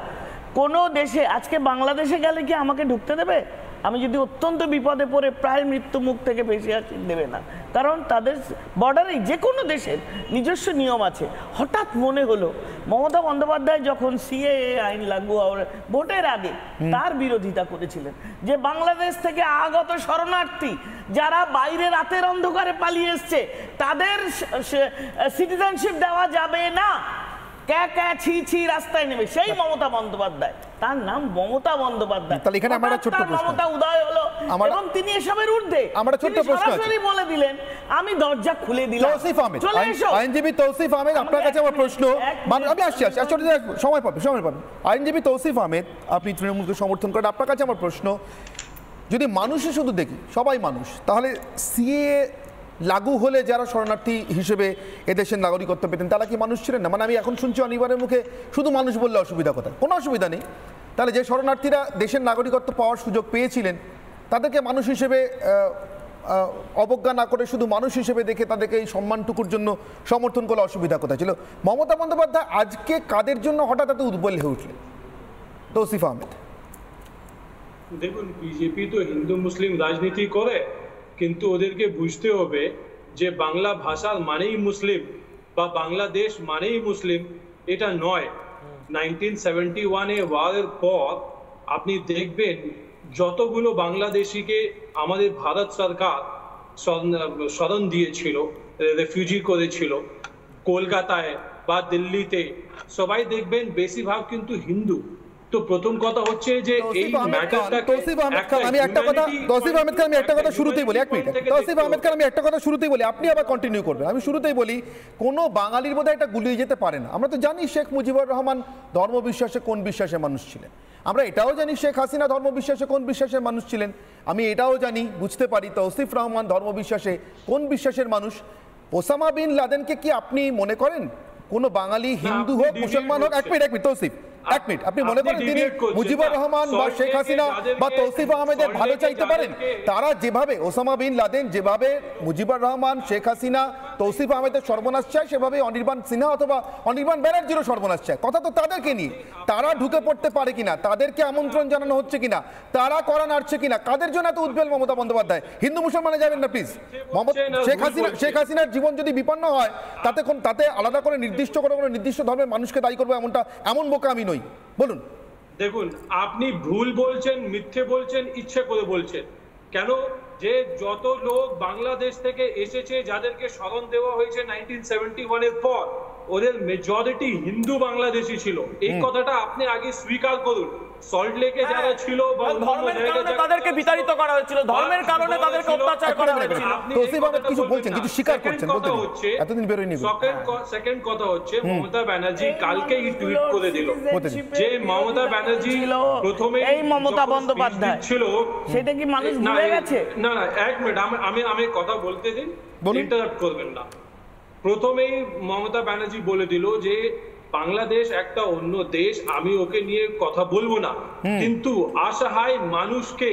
কোনো দেশে, আজকে বাংলাদেশে গেলে কি আমাকে ঢুকতে দেবে? আমি যদি অত্যন্ত বিপদে পড়ে প্রায় মৃত্যু মুখ থেকে ভেসে আসি, দেবে না। কারণ তাদের বর্ডারে যে কোনো দেশের নিজস্ব নিয়ম আছে। হঠাৎ মনে হলো মমতা বন্দ্যোপাধ্যায় যখন সিএএ আইন লাগু হওয়ার ভোটের আগে তার বিরোধিতা করেছিলেন, যে বাংলাদেশ থেকে আগত শরণার্থী যারা বাইরে রাতের অন্ধকারে পালিয়ে এসছে তাদের সিটিজেনশিপ দেওয়া যাবে না, রাস্তায় নেবে। সেই মমতা বন্দ্যোপাধ্যায়, তার নাম মমতা বন্দ্যোপাধ্যায়। তাহলে এখানে আমরা ছোট্ট প্রশ্ন, মমতা উদয় হলো এবং তিনি এসবের ঊর্ধ্বে। আমরা ছোট্ট প্রশ্ন সরাসরি বলে দিলেন, আমি দরজা খুলে দিলাম। তৌসিফ আহমেদ, আইনজীবী তৌসিফ আহমেদ, আপনার কাছে আমার প্রশ্ন। আমি আসছি, সময় পাবে। আইনজীবী তৌসিফ আহমেদ, আপনি তৃণমূলকে সমর্থন করেন, আপনার কাছে আমার প্রশ্ন, যদি মানুষে শুধু দেখি, সবাই মানুষ, তাহলে সিএএ লাগু হলে যারা শরণার্থী হিসেবে এদেশের নাগরিকত্ব পেতেন তারা কি মানুষ ছিলেন না? মানে আমি এখন শুনছি অনিবারের মুখে শুধু মানুষ বললে অসুবিধা কোথায়? কোনো অসুবিধা নেই। তাহলে যে শরণার্থীরা দেশের নাগরিকত্ব পাওয়ার সুযোগ পেয়েছিলেন তাদেরকে মানুষ হিসেবে অবজ্ঞা না করে শুধু মানুষ হিসেবে দেখে তাদেরকে এই সম্মানটুকুর জন্য সমর্থন করলে অসুবিধা কোথায় ছিল? মমতা বন্দ্যোপাধ্যায় আজকে কাদের জন্য হঠাৎ এত উদ্বল হয়ে উঠলেন? তৌসিফ আহমেদ, দেখুন, বিজেপি তো হিন্দু মুসলিম রাজনীতি করে, কিন্তু ওদেরকে বুঝতে হবে যে বাংলা ভাষার মানেই মুসলিম বা বাংলাদেশ মানেই মুসলিম, এটা নয়। 1971-এ ওয়ারের পর আপনি দেখবেন যতগুলো বাংলাদেশিকে আমাদের ভারত সরকার শরণ দিয়েছিল, রেফিউজি করেছিল, কলকাতায় বা দিল্লিতে, সবাই দেখবেন বেশিরভাগ কিন্তু হিন্দু। তো প্রথম কথা হচ্ছে যে এই ম্যাটারটাকে তৌসিফ আহমেদ খান, আমি একটা কথা শুরুতেই বলি, এক মিনিট। তৌসিফ আহমেদ খান, আমি একটা কথা শুরুতেই বলি, আপনি আবার কন্টিনিউ করবেন। আমি শুরুতেই বলি, কোনো বাঙালির মধ্যে একটা গুলিয়ে যেতে পারে না। আমরা তো জানি শেখ মুজিবুর রহমান ধর্মবিশ্বাসে কোন বিশ্বাসের মানুষ ছিলেন, আমরা এটাও জানি শেখ হাসিনা ধর্মবিশ্বাসে কোন বিশ্বাসের মানুষ ছিলেন, আমি এটাও জানি, বুঝতে পারি তৌসিফ রহমান ধর্মবিশ্বাসে কোন বিশ্বাসের মানুষ। ওসামা বিন লাদেনকে কি আপনি মনে করেন কোনো বাঙালি, হিন্দু হোক মুসলমান হোক, এক মিনিট তৌসিফ, এক মিনিট, আপনি মনে করেন তিনি মুজিবুর রহমান বা শেখ হাসিনা বা তৌসিফ আহমেদের ভালো চাইতে পারেন? তারা যেভাবে ওসামা বিন লাদেন, যেভাবে মুজিবুর রহমান, শেখ হাসিনা, তৌসিফ আহমেদের সর্বনাশ চায়, সেভাবে অনির্বাণ সিনহা অথবা অনির্বাণ ব্যানার্জিরও সর্বনাশ চায়। কথা তো তাদেরকে নিয়ে, তারা ঢুকে পড়তে পারে কিনা, তাদেরকে আমন্ত্রণ জানানো হচ্ছে কিনা, তারা করা নাড়ছে কিনা, কাদের জন্য এত উদ্বেল মমতা বন্দ্যোপাধ্যায়? হিন্দু মুসলমানে যাবেন না প্লিজ। শেখ হাসিনার জীবন যদি বিপন্ন হয়, তাতে আলাদা করে নির্দিষ্ট করে কোনো নির্দিষ্ট ধর্মের মানুষকে দায়ী করবো এমন বোকা আমি নই। বলুন। দেখুন, আপনি ভুল বলছেন, মিথ্যে বলছেন, ইচ্ছে করে বলছেন। কেন? যে যত লোক বাংলাদেশ থেকে এসেছে, যাদেরকে শরণ দেওয়া হয়েছে 1971-এর পর, ওদের মেজরিটি হিন্দু বাংলাদেশি ছিল। এই কথাটা আপনি আগে স্বীকার করুন। সল্ট লেকে যারা ছিল বা ধর্মের কারণে তাদেরকে বিতাড়িত করা হয়েছিল, ধর্মের কারণে তাদেরকে অত্যাচার করা হয়েছিল। তৌসিফ আহমেদ কিছু বলছেন, কিছু স্বীকার করছেন, এতদিন বেরোয়নি। সেকেন্ড কথা হচ্ছে, মমতা ব্যানার্জি কালকেই টুইট করে দিল যে মমতা ব্যানার্জি প্রথমে এই মমতা বন্দ্যোপাধ্যায় ছিল, সেটা কি মানুষ ভুলে গেছে? না, এক মিনিট, আমি কথা বলতে দিন, ইন্টারাপ্ট করবেন না। প্রথমেই মমতা ব্যানার্জি বলে দিল যে বাংলাদেশ একটা অন্য দেশ, আমি ওকে নিয়ে কথা বলবো না, কিন্তু অসহায় মানুষকে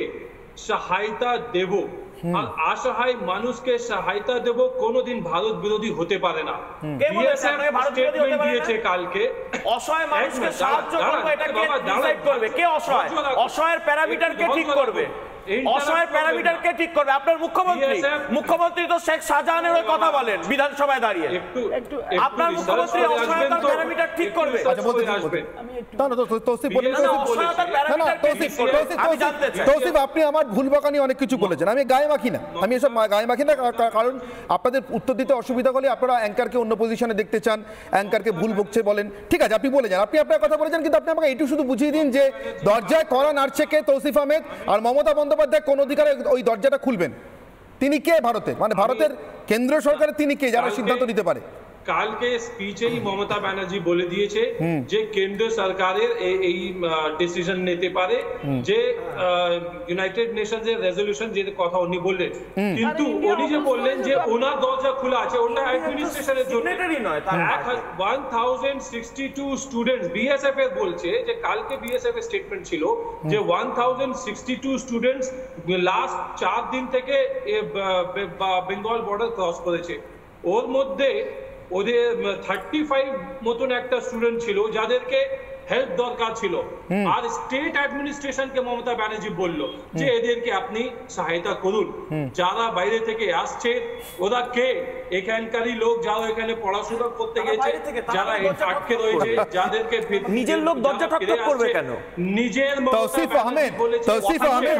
সহায়তা দেব। আর অসহায় মানুষকে সহায়তা দেব কোনোদিন ভারত বিরোধী হতে পারে না। স্টেটমেন্ট দিয়েছে কালকে, অসহায় মানুষকে সাহায্য করবে, এটা কে ডিসাইড করবে? কে অসহায়? অসহায়ের প্যারামিটার কে ঠিক করবে? অসহায়ের প্যারামিটার কে ঠিক করবে? আপনার মুখ্যমন্ত্রী তো শেখ শাহজাহানের ওই কথা বলেন বিধানসভায় দাঁড়িয়ে। আপনার মুখ্যমন্ত্রী অসহায়তার প্যারামিটার ঠিক করবে? তৌসিফ, আপনি আমার ভুল বাঁকা নিয়ে অনেক কিছু বলেছেন, আমি গায়ে মাখি না, আমি এসব গায়ে মাখি না, কারণ আপনাদের উত্তর দিতে অসুবিধা হলে আপনারা অ্যাঙ্কারকে অন্য পজিশনে দেখতে চান, অ্যাঙ্কারকে ভুল বকছে বলেন, ঠিক আছে, আপনি বলে যান, আপনি আপনার কথা বলেছেন, কিন্তু আপনি আমাকে এইটু শুধু বুঝিয়ে দিন যে দরজায় করা নাড়ছে কে? তৌসিফ আহমেদ। আর মমতা বন্দ্যোপাধ্যায় কোন অধিকারে ওই দরজাটা খুলবেন? তিনি কে ভারতের? মানে ভারতের কেন্দ্রীয় সরকারের তিনি কে, যারা সিদ্ধান্ত নিতে পারে? কালকে স্পিচেই মমতা ব্যানার্জি বলে দিয়েছে যে কেন্দ্র সরকারের এই ডিসিশন নিতে পারে, যে ইউনাইটেড নেশনস এর রেজলিউশন যে কথা উনি বললেন, কিন্তু উনি যে বললেন যে ওনার দরজা খোলা আছে, ওটা অ্যাডমিনিস্ট্রেশনের জন্য নয়। 1062 স্টুডেন্টস, বিএসএফ এর বলছে যে কালকে বিএসএফ এর স্টেটমেন্ট ছিল যে 1062 স্টুডেন্টস লাস্ট 4 দিন থেকে বেঙ্গল বর্ডার ক্রস করেছে। ওর মধ্যে ওদের 35 মতন একটা স্টুডেন্ট ছিল যাদেরকে হেল্প দরকার ছিল, আর স্টেট অ্যাডমিনিস্ট্রেশনকে মমতা ব্যানার্জি বলল যে এদেরকে আপনি সহায়তা করুন। যারা বাইরে থেকে আসছে ওরা কে? এখানকারই লোক যারা এখানে পড়াশোনা করতে গেছে, যারা আটকে রয়েছে, যাদেরকে নিজের লোক দরজা ঠকঠক করবে কেন? নিজের তৌসিফ আহমেদ,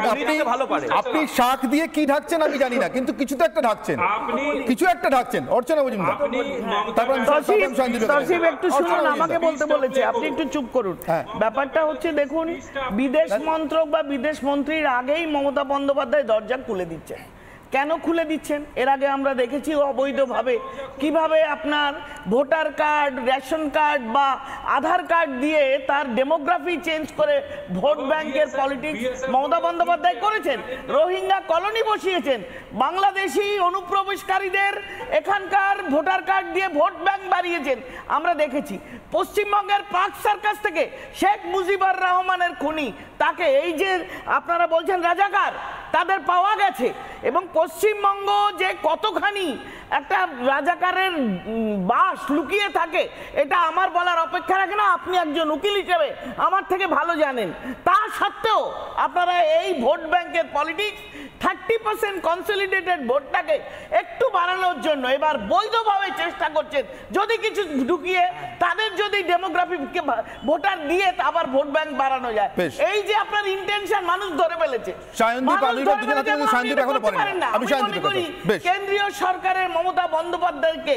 আপনি শাক দিয়ে কি ঢাকছেন আমি জানি না, কিন্তু কিছু তো একটা ঢাকছেন, আপনি কিছু একটা ঢাকছেন। অর্চনা মজুমদার, তৌসিফ একটু শুনুন, আমাকে বলতে বলেছে, আপনি একটু চুপ করুন। ব্যাপারটা হচ্ছে, দেখুন, বিদেশ মন্ত্রক বা বিদেশ মন্ত্রীর আগেই মমতা বন্দ্যোপাধ্যায় দরজা খুলে দিচ্ছেন। কেন খুলে দিচ্ছেন? এর আগে আমরা দেখেছি অবৈধভাবে কিভাবে আপনার ভোটার কার্ড, রেশন কার্ড বা আধার কার্ড দিয়ে তার ডেমোগ্রাফি চেঞ্জ করে ভোট ব্যাংকের পলিটিক্স মমতা বন্দ্যোপাধ্যায় করেছেন। রোহিঙ্গা কলোনি বসিয়েছেন, বাংলাদেশি অনুপ্রবেশকারীদের এখানকার ভোটার কার্ড দিয়ে ভোট ব্যাংক বাড়িয়েছেন। আমরা দেখেছি পশ্চিমবঙ্গের পার্ক সার্কাস থেকে শেখ মুজিবুর রহমানের খুনি, তাকে এই যে আপনারা বলছেন রাজাকার, তাদের পাওয়া গেছে। এবং পশ্চিমবঙ্গ যে কতখানি একটা রাজাকারের বাস লুকিয়ে থাকে, এটা আমার বলার অপেক্ষা রাখে না। আপনি একজন উকিল হিসেবে আমার থেকে ভালো জানেন। তা সত্ত্বেও আপনারা এই ভোট ব্যাংকের পলিটিক্স 30% কনসলিডেটেড ভোটটাকে একটু বাড়ানোর জন্য এবার বৈধভাবে চেষ্টা করছেন, যদি কিছু ঢুকিয়ে তাদের যদি ডেমোগ্রাফিকে ভোটার দিয়ে আবার ভোট ব্যাংক বাড়ানো যায়। এই যে আপনার ইন্টেনশন মানুষ ধরে ফেলেছে। কেন্দ্রীয় সরকারের মমতা বন্দ্যোপাধ্যায়কে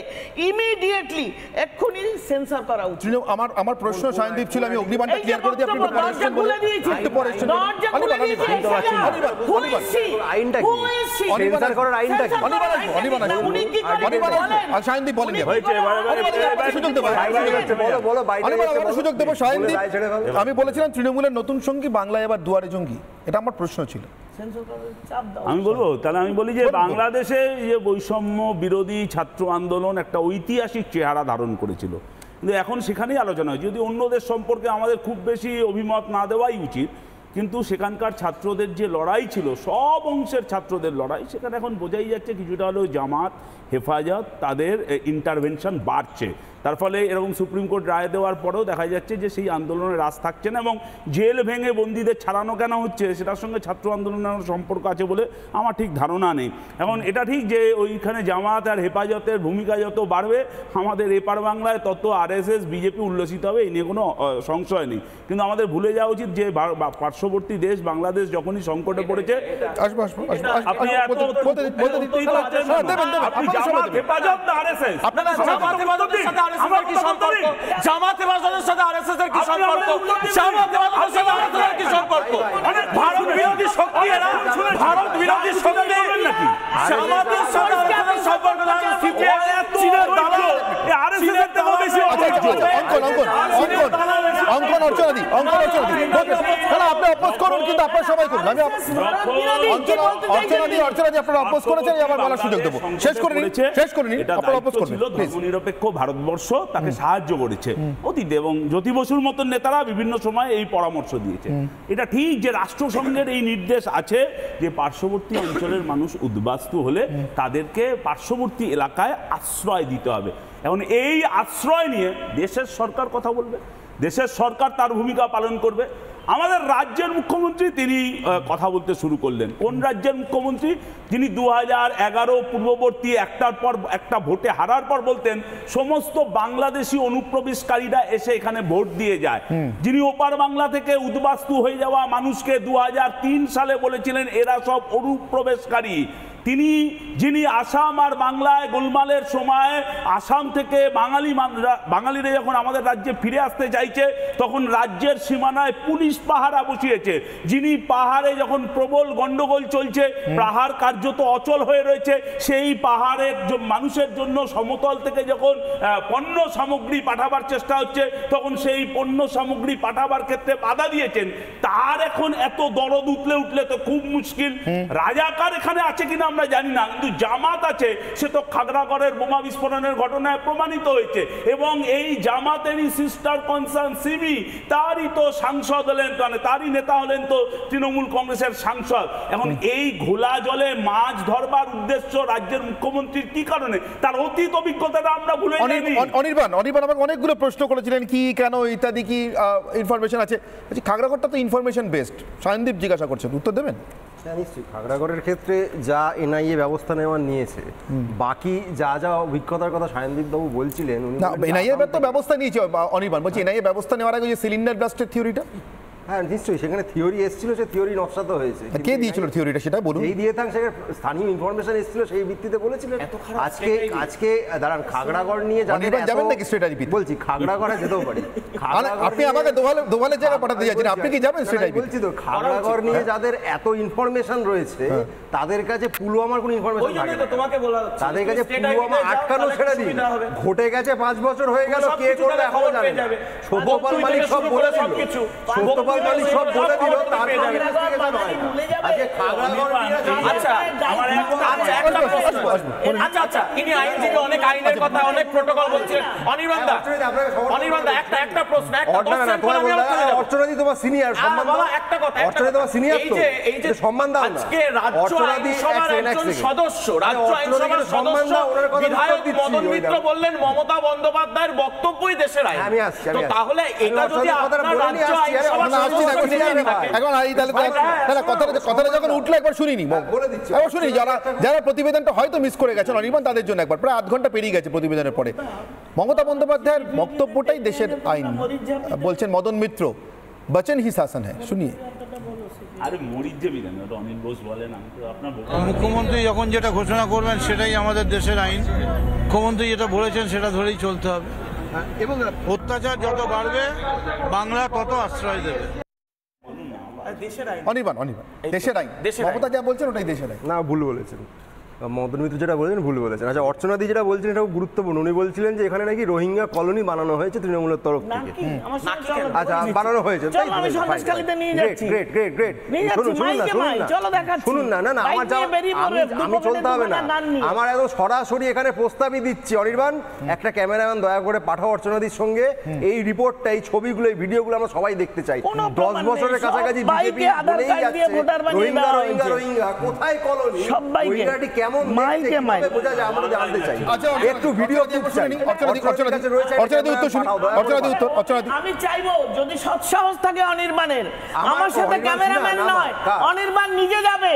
ইমিডিয়েটলি এক্ষুনি সেন্সর করা উচিত। আমার প্রশ্ন সায়নদীপ ছিল, আমি অগ্নিবাণটা ক্লিয়ার করে দিই, আপনি দরজা খুলে দিয়েছি, দরজা খুলে দিয়েছি। আইনটা কি সেন্সর করার আইনটা কি? সায়নদীপ বলেন, সুযোগ দেবো সায়নদীপ। আমি বলেছিলাম তৃণমূলের নতুন সঙ্গী বাংলায় এবার দুয়ারে জঙ্গি, এটা আমার প্রশ্ন ছিল। আমি বলবো, তাহলে আমি বলি যে বাংলাদেশে যে বৈষম্য বিরোধী ছাত্র আন্দোলন একটা ঐতিহাসিক চেহারা ধারণ করেছিল, কিন্তু এখন সেখানেই আলোচনা হয়। যদি অন্য দেশ সম্পর্কে আমাদের খুব বেশি অভিমত না দেওয়াই উচিত, কিন্তু সেখানকার ছাত্রদের যে লড়াই ছিল, সব অংশের ছাত্রদের লড়াই, সেখানে এখন বোঝাই যাচ্ছে কিছুটা হলেও জামাত হেফাজত তাদের ইন্টারভেনশন বাড়ছে। তার ফলে এরকম সুপ্রিম কোর্ট রায় দেওয়ার পরেও দেখা যাচ্ছে যে সেই আন্দোলনের রাশ থাকছে না, এবং জেল ভেঙে বন্দীদের ছাড়ানো কেন হচ্ছে সেটার সঙ্গে ছাত্র আন্দোলনের সম্পর্ক আছে বলে আমার ঠিক ধারণা নেই। এখন এটা ঠিক যে ওইখানে জামাত আর হেফাজতের ভূমিকা যত বাড়বে আমাদের এপার বাংলায় তত RSS বিজেপি উল্লসিত হবে, এই নিয়ে কোনো সংশয় নেই। কিন্তু আমাদের ভুলে যাওয়া উচিত যে পার্শ্ববর্তী দেশ বাংলাদেশ যখনই সংকটে পড়েছে, ধর্মনিরপেক্ষ ভারতবর্ষ তাকে সাহায্য করেছে অতীতে, এবং জ্যোতি বসুর মতন নেতারা বিভিন্ন সময় এই পরামর্শ দিয়েছে। এটা ঠিক যে রাষ্ট্রসংঘের এই নির্দেশ আছে যে পার্শ্ববর্তী অঞ্চলের মানুষ উদ্বাস্তু হলে তাদেরকে পার্শ্ববর্তী এলাকায় আশ্রয় দিতে হবে। এখন এই আশ্রয় নিয়ে দেশের সরকার কথা বলবে, দেশের সরকার তার ভূমিকা পালন করবে। আমাদের রাজ্যের মুখ্যমন্ত্রী তিনি কথা বলতে শুরু করলেন। কোন রাজ্যের মুখ্যমন্ত্রী? যিনি 2011 পূর্ববর্তী একটার পর একটা ভোটে হারার পর বলতেন সমস্ত বাংলাদেশি অনুপ্রবেশকারীরা এসে এখানে ভোট দিয়ে যায়। যিনি ওপার বাংলা থেকে উদ্বাস্তু হয়ে যাওয়া মানুষকে 2003 সালে বলেছিলেন এরা সব অনুপ্রবেশকারী। যিনি আসাম আর বাংলায় গোলমালের সময় আসাম থেকে বাঙালিরা যখন আমাদের রাজ্যে ফিরে আসতে চাইছে তখন রাজ্যের সীমানায় পুলিশ পাহারা বসিয়েছে। যিনি পাহাড়ে যখন প্রবল গন্ডগোল চলছে, পাহাড় কার্যত অচল হয়ে রয়েছে, সেই পাহাড়ের মানুষের জন্য সমতল থেকে যখন পণ্য সামগ্রী পাঠাবার চেষ্টা হচ্ছে তখন সেই পণ্য সামগ্রী পাঠাবার ক্ষেত্রে বাধা দিয়েছেন। তার এখন এত দরদ উঠলে তো খুব মুশকিল। রাজাকার এখানে আছে কিনা আমরা জানি না, কিন্তু জামাত আছে, সে তো খাগড়াগড়ের বোমা বিস্ফোরণের ঘটনায় প্রমাণিত হয়েছে। এবং এই জামাতেরই সিস্টার কনসার্ন সিমি, তারই তো সাংসদ হলেন, তারই নেতা হলেন তো তৃণমূল কংগ্রেসের সাংসদ। এখন এই ঘোলা জলে মাছ ধরবার উদ্দেশ্য রাজ্যের মুখ্যমন্ত্রীর কি কারণে? তার অতীত অভিজ্ঞতাটা আমরা ভুলে যাইনি। অনির্বাণ আমাকে অনেকগুলো প্রশ্ন করেছিলেন, কি কেন ইত্যাদি, কি ইনফরমেশন আছে। খাগড়াগড়টা তো ইনফরমেশন বেসড, সায়নদীপ জিজ্ঞাসা করছেন, উত্তর দেবেন? নিশ্চয়ই খাগড়াগড়ের ক্ষেত্রে যা এনআইএ ব্যবস্থা নেওয়া নিয়েছে, বাকি যা অভিজ্ঞতার কথা সায়নদীপ বাবু বলছিলেন, এনআইএ তো ব্যবস্থা নিয়েছে। অনির্বাণ বলছি এনআইএ ব্যবস্থা নেওয়ার আগে যে সিলিন্ডার ব্লাস্টের থিওরিটা, হ্যাঁ নিশ্চয়ই সেখানে থিওরি এসেছিল, সে থিওরি নকশা তো হয়েছে। কে দিয়েছিল থিওরিটা সেটা বলুন। এই দিয়ে থাক সেখানে স্থানীয় ইনফরমেশন এসেছিল, সেই ভিত্তিতে বলেছিলেন। আজকে দাঁড়ান, খাগড়াগড় নিয়ে যাবেন নাকি স্ট্রেট আইপি? বলছি খাগড়াগড়ে যেতেও পারি। আপনি আমাকে দোভালের জায়গা পাঠাতে যাচ্ছেন, আপনি কি যাবেন স্ট্রেট আইপি? বলছি তো খাগড়াগড় নিয়ে যাদের এত ইনফরমেশন রয়েছে তাদের কাছে পুলওয়ামার কোনো ইনফরমেশন থাকে না। তাদের কাছে পুলওয়ামা আটকানো ছেড়ে দিন, ঘটে গেছে 5 বছর হয়ে গেল, কে করবে এখনো জানে না। সত্যপাল মালিক সব বলেছিল, সত্যপাল মালিক সব বলে দিল, তারপর ইনভেস্টিগেশন হয় না। আজকে খাগড়াগড় নিয়ে আচ্ছা আচ্ছা, ইনি আইনজীবী, অনেক আইনের কথা, অনেক প্রোটোকল বলছিলেন। অনির্বাণ দা, একটা প্রশ্ন, অর্চনাদি তোমার সিনিয়র, সম্মান দাও। বাবা একটা কথা, অর্চনাদি তোমার সিনিয়র, তো এই যে সম্মান দাও না। আজকে রাজ্য আইনসভার একজন সদস্য, রাজ্য আইনসভার সদস্য বিধায়ক মদন মিত্র বললেন মমতা বন্দ্যোপাধ্যায়ের বক্তব্যই দেশের আইন। আমি আসছি, তো তাহলে এটা যদি আপনার রাজ্য আইনসভার কথাটা যখন উঠলো একবার শুনিনি, একবার শুনি। যারা প্রতিবেদনটা হয়তো মিস করে গেছেন অনির্বাণ, তাদের জন্য একবার, প্রায় আধ ঘন্টা পেরিয়ে গেছে প্রতিবেদনের পরে। মমতা বন্দ্যোপাধ্যায়ের বক্তব্যটাই দেশের আইন বলছেন মদন মিত্র, বচন হি শাসন হ্যায়, শুনিয়ে। আরে মরিচ যে বিধান, ওটা অনিল বোস বলেন, আমি তো আপনার মুখ্যমন্ত্রী যখন যেটা ঘোষণা করবেন সেটাই আমাদের দেশের আইন। মুখ্যমন্ত্রী যেটা বলেছেন সেটা ধরেই চলতে হবে, এবং অত্যাচার যত বাড়বে বাংলা তত আশ্রয় দেবে। অনির্বাণ, দেশের আইন, মমতা যা বলছেন ওটাই দেশের আইন। না, ভুল বলেছেন মদন মিত্র, যেটা বলেছেন ভুল বলেছেন। আচ্ছা, অর্চনাদি যেটা বলছেন এটাও গুরুত্বপূর্ণ। উনি বলছিলেন যে এখানে নাকি রোহিঙ্গা কলোনি বানানো হয়েছে তৃণমূলের তরফ থেকে। আচ্ছা, বানানো হয়েছে, শুনুন না, না আমার আমি চলতে হবে না, আমার একদম সরাসরি এখানে প্রস্তাবই দিচ্ছি। অনির্বাণ, একটা ক্যামেরাম্যান দয়া করে পাঠাও অর্চনাদির সঙ্গে এই রিপোর্টটা, এই ছবিগুলো, এই ভিডিওগুলো আমরা সবাই দেখতে চাই। 10 বছরের কাছাকাছি বিজেপি বলেই যাচ্ছে রোহিঙ্গা রোহিঙ্গা রোহিঙ্গা, কোথায় কলোনি, রোহিঙ্গাটি কেমন মাইকে মাইকে বোঝা যায়, আমরা জানতে চাই। আচ্ছা, একটু ভিডিও ক্লিপ শুনি। অর্চনাদি উত্তর শুনি, অর্চনাদি। আমি চাইবো যদি সৎসাহস থাকে অনির্বাণের, আমার সাথে ক্যামেরাম্যান নয়, অনির্বাণ নিজে যাবে,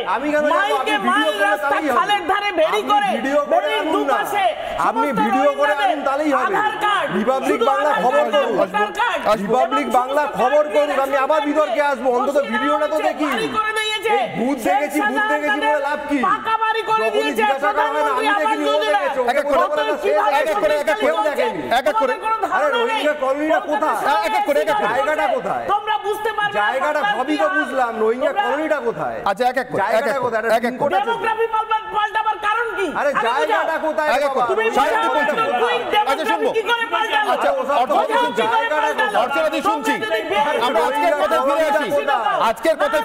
মাইকে মাইল রাস্তা খালের ধারে ভেরি করে, ভেরির দুপাশে আপনি ভিডিও করে আনুন, তাহলেই হবে। রিপাবলিক বাংলা খবর করুন, রিপাবলিক বাংলা খবর করুন, আমি আবার বিতর্কে আসবো, অন্তত ভিডিওটা তো দেখি। ভূত দেখেছি বলে লাভ কি? জিজ্ঞাসা করা হয় না, আমি দেখিনি, ও দেখেছে, ওকে করে বলে না, সে দেখেছে, কেউ দেখেনি। আরে রোহিঙ্গা কলোনিটা কোথায়, জায়গাটা কোথায়, তোমরা বুঝতে পারবে, জায়গাটা সবই তো বুঝলাম, রোহিঙ্গা কলোনিটা কোথায়? আচ্ছা, জায়গাটা কোথায়, ডেমোগ্রাফি পাল্টাবার কারণ কি? আরে জায়গাটা কোথায়? তুমি আচ্ছা, শুনবো। আচ্ছা, অর্চনাদি শুনছি। আমরা আজকের কথায়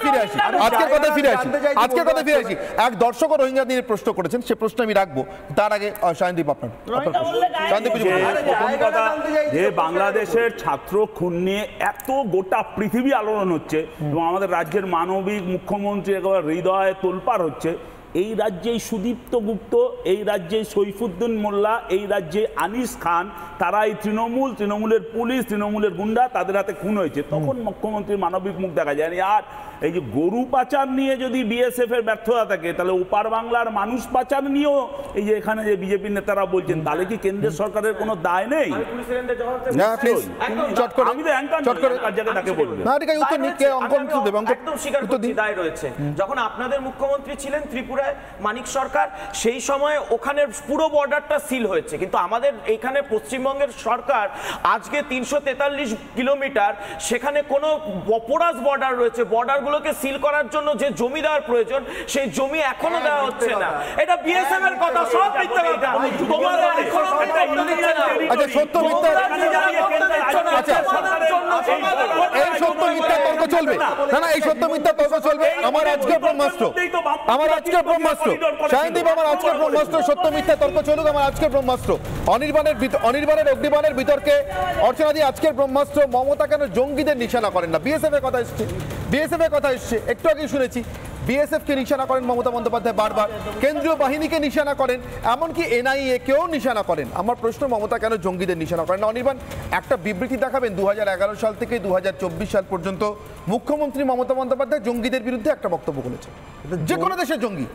ফিরে আসি। এক দর্শক রোহিঙ্গা নিয়ে প্রশ্ন করেছেন, সে প্রশ্ন আমি রাখবো, তার আগে শায়নদীপ আপনার যে বাংলাদেশের ছাত্র খুন নিয়ে এত গোটা পৃথিবী আলোড়ন হচ্ছে এবং আমাদের রাজ্যের মানবিক মুখ্যমন্ত্রী একেবারে হৃদয়ে তোলপাড় হচ্ছে, এই রাজ্যে সুদীপ্ত গুপ্ত, এই রাজ্যে সৈফুদ্দিন মোল্লা, এই রাজ্যে আনিস খান, তারা এই তৃণমূলের পুলিশ, তৃণমূলের গুন্ডা, তাদের হাতে খুন হয়েছে। তখন মুখ্যমন্ত্রীর মানবিক মুখ দেখা যায়নি। আর এই যে গরু পাচার নিয়ে যদি বিএসএফ এর ব্যর্থতা থাকে, তাহলে ওপার বাংলার মানুষ পাচার নিয়েও এই যে এখানে যে বিজেপি নেতারা বলছেন, তাহলে কি কেন্দ্রের সরকারের কোনো দায় নেই? যখন আপনাদের মুখ্যমন্ত্রী ছিলেন ত্রিপুরায় মানিক সরকার, সেই সময় ওখানের পুরো বর্ডারটা সিল হয়েছে, কিন্তু আমাদের এখানে পশ্চিমবঙ্গের সরকার আজকে 343 কিলোমিটার, সেখানে কোনো অপরাধ বর্ডার রয়েছে, বর্ডারগুলোকে সিল করার জন্য যে জমি দেওয়ার প্রয়োজন সেই জমি এখনো দেওয়া হচ্ছে না। এটা বিএসএফ এর কথা, সব মিথ্যা কথা। তোমাদের এখনো আচ্ছা, সত্য মিথ্যা, আচ্ছা এই সত্য মিথ্যা তর্ক চলবে না, না এই সত্য মিথ্যা তর্ক চলবে। আমার আজকের ব্রহ্মাস্ত্র, শায়নদীপ, আমার আজকের ব্রহ্মাস্ত্র, সত্য মিথ্যা তর্ক চলুক, আমার আজকের ব্রহ্মাস্ত্র। অনির্বাণের অগ্নিবাণের বিতর্কে অর্চনাদি আজকের ব্রহ্মাস্ত্র, মমতা কেন জঙ্গিদের নিশানা করেন না? বিএসএফ এর কথা এসছে, একটু আগেই শুনেছি বিএসএফ কে নিশানা করেন মমতা বন্দ্যোপাধ্যায় বারবার, কেন্দ্রীয় বাহিনীকে নিশানা করেন, এমনকি এনআইএ কেও নিশানা করেন। আমার প্রশ্ন, মমতা কেন জঙ্গিদের নিশানা করেন না? অনির্বাণ, একটা বিবৃতি দেখাবেন 2011 সাল থেকে 2024 সাল পর্যন্ত মুখ্যমন্ত্রী মমতা বন্দ্যোপাধ্যায় জঙ্গিদের বিরুদ্ধে একটা বক্তব্য বলেছে, যে কোনো দেশের জঙ্গি,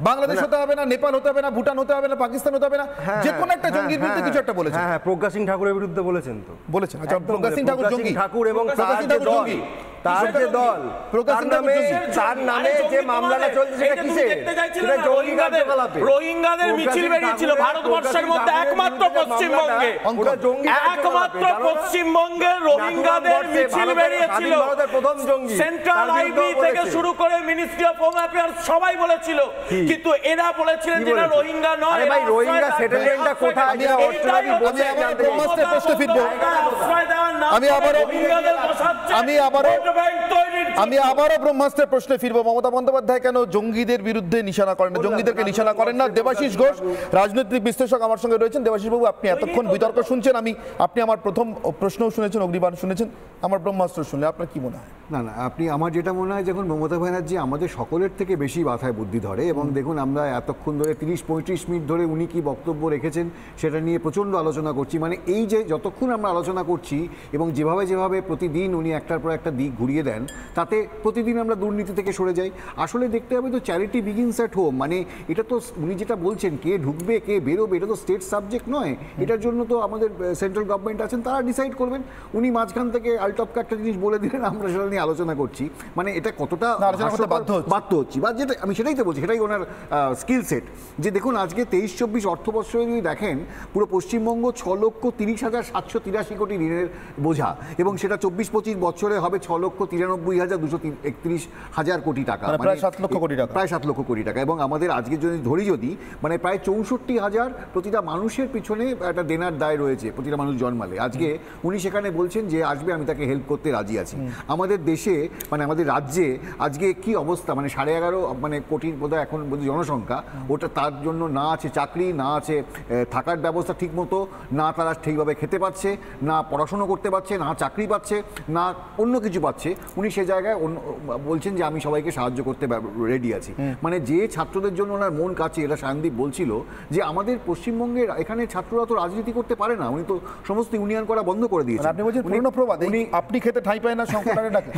বাংলাদেশ হতে হবে না, নেপাল হতে হবে না, ভুটান হতে হবে না, পাকিস্তান হতে হবে না, যে কোনো একটা জঙ্গির বিরুদ্ধে কিছু একটা বলেছে। হ্যাঁ, প্রজ্ঞা সিং ঠাকুরের বিরুদ্ধে বলেছেন তো, বলেছেন। আচ্ছা, প্রজ্ঞা সিং ঠাকুর জঙ্গি, ঠাকুর এবং তার যে দল, তার নামে যে মামলাটা চলছে সেটা কিসে? সেটা জঙ্গি কার্যকলাপে। রোহিঙ্গাদের মিছিল বেরিয়েছিল ভারতবর্ষের মধ্যে একমাত্র পশ্চিমবঙ্গে, একমাত্র পশ্চিমবঙ্গে রোহিঙ্গাদের মিছিল বেরিয়েছিল। প্রথম জঙ্গি সেন্ট্রাল আইবি থেকে শুরু করে মিনিস্ট্রি অফ হোম অ্যাফেয়ার্স সবাই বলেছিল, কিন্তু এরা বলেছিলেন যে না, রোহিঙ্গা নয়। আরে ভাই, রোহিঙ্গা সেটেলমেন্টটা কোথায়? আমি আবার রোহিঙ্গাদের বসাচ্ছে, আমি আবারও ব্রহ্মাস্ত্রের প্রশ্নে ফিরবো। মমতা বন্দ্যোপাধ্যায় কেন জঙ্গিদের বিরুদ্ধে নিশানা করেন না, জঙ্গিদেরকে নিশানা করেন না? দেবাশিস ঘোষ রাজনৈতিক বিশ্লেষক আমার সঙ্গে রয়েছেন। দেবাশিস বাবু, আপনি এতক্ষণ বিতর্ক শুনছেন, আপনি আমার প্রথম প্রশ্নও শুনেছেন, অগ্নিবাণ শুনেছেন, আমার ব্রহ্মাস্ত্র শুনলে আপনার কি মনে হয়? না না, আপনি আমার যেটা মনে হয়, যখন মমতা ব্যানার্জি আমাদের সকলের থেকে বেশি মাথায় বুদ্ধি ধরে, এবং দেখুন আমরা এতক্ষণ ধরে 30-35 মিনিট ধরে উনি কি বক্তব্য রেখেছেন সেটা নিয়ে প্রচণ্ড আলোচনা করছি। মানে এই যে যতক্ষণ আমরা আলোচনা করছি এবং যেভাবে প্রতিদিন উনি একটার পর একটা দিক ঘুরিয়ে দেন, তাতে প্রতিদিন আমরা দুর্নীতি থেকে সরে যাই। আসলে দেখতে হবে তো চ্যারিটি বিগিনস অ্যাট হোম, মানে এটা তো উনি যেটা বলছেন কে ঢুকবে কে বেরোবে এটা তো স্টেট সাবজেক্ট নয়, এটার জন্য তো আমাদের সেন্ট্রাল গভর্নমেন্ট আছেন, তারা ডিসাইড করবেন। উনি মাঝখান থেকে আলটপকে একটা জিনিস বলে দিলেন, আমরা সেটা নিয়ে আলোচনা করছি। মানে এটা কতটা বাধ্য হচ্ছি, বা যেটা আমি সেটাই তো বলছি, সেটাই ওনার স্কিল সেট। যে দেখুন আজকে 23-24 অর্থবর্ষে যদি দেখেন, পুরো পশ্চিমবঙ্গ 6,30,783 কোটি ঋণের বোঝা, এবং সেটা 24-25 বছরে হবে 6,93,231 কোটি টাকা, প্রায় 7 লক্ষ কোটি টাকা, প্রায় 7 লক্ষ কোটি টাকা। এবং আমাদের আজকে যদি ধরি, যদি মানে প্রায় 64,000 প্রতিটা মানুষের পিছনে একটা দেনার দায় রয়েছে প্রতিটা মানুষ জন্মালে। আজকে উনি সেখানে বলছেন যে আসবে, আমি তাকে হেল্প করতে রাজি আছি। আমাদের দেশে মানে আমাদের রাজ্যে আজকে কি অবস্থা, মানে 11.5 কোটির বোধহয় এখন জনসংখ্যা, ওটা তার জন্য না আছে চাকরি, না আছে থাকার ব্যবস্থা ঠিক মতো, না তারা ঠিকভাবে খেতে পাচ্ছে, না পড়াশুনো করতে পারছে, না চাকরি পাচ্ছে, না অন্য কিছু পাচ্ছে। উনি সে জায়গায় বলছেন যে আমি সবাইকে সাহায্য করতে রেডি আছি। মানে যে ছাত্রদের জন্য ওনার মন কাছে, এটা সায়নদীপ বলছিল যে আমাদের পশ্চিমবঙ্গের এখানে ছাত্ররা তো রাজনীতি করতে পারে না, উনি তো সমস্ত ইউনিয়ন করা বন্ধ করে দিয়েছেন। আপনি বলছেন পুরনো প্রবাদ, আপনি খেতে ঠাঁই পায় না সংকটারে ডাকে।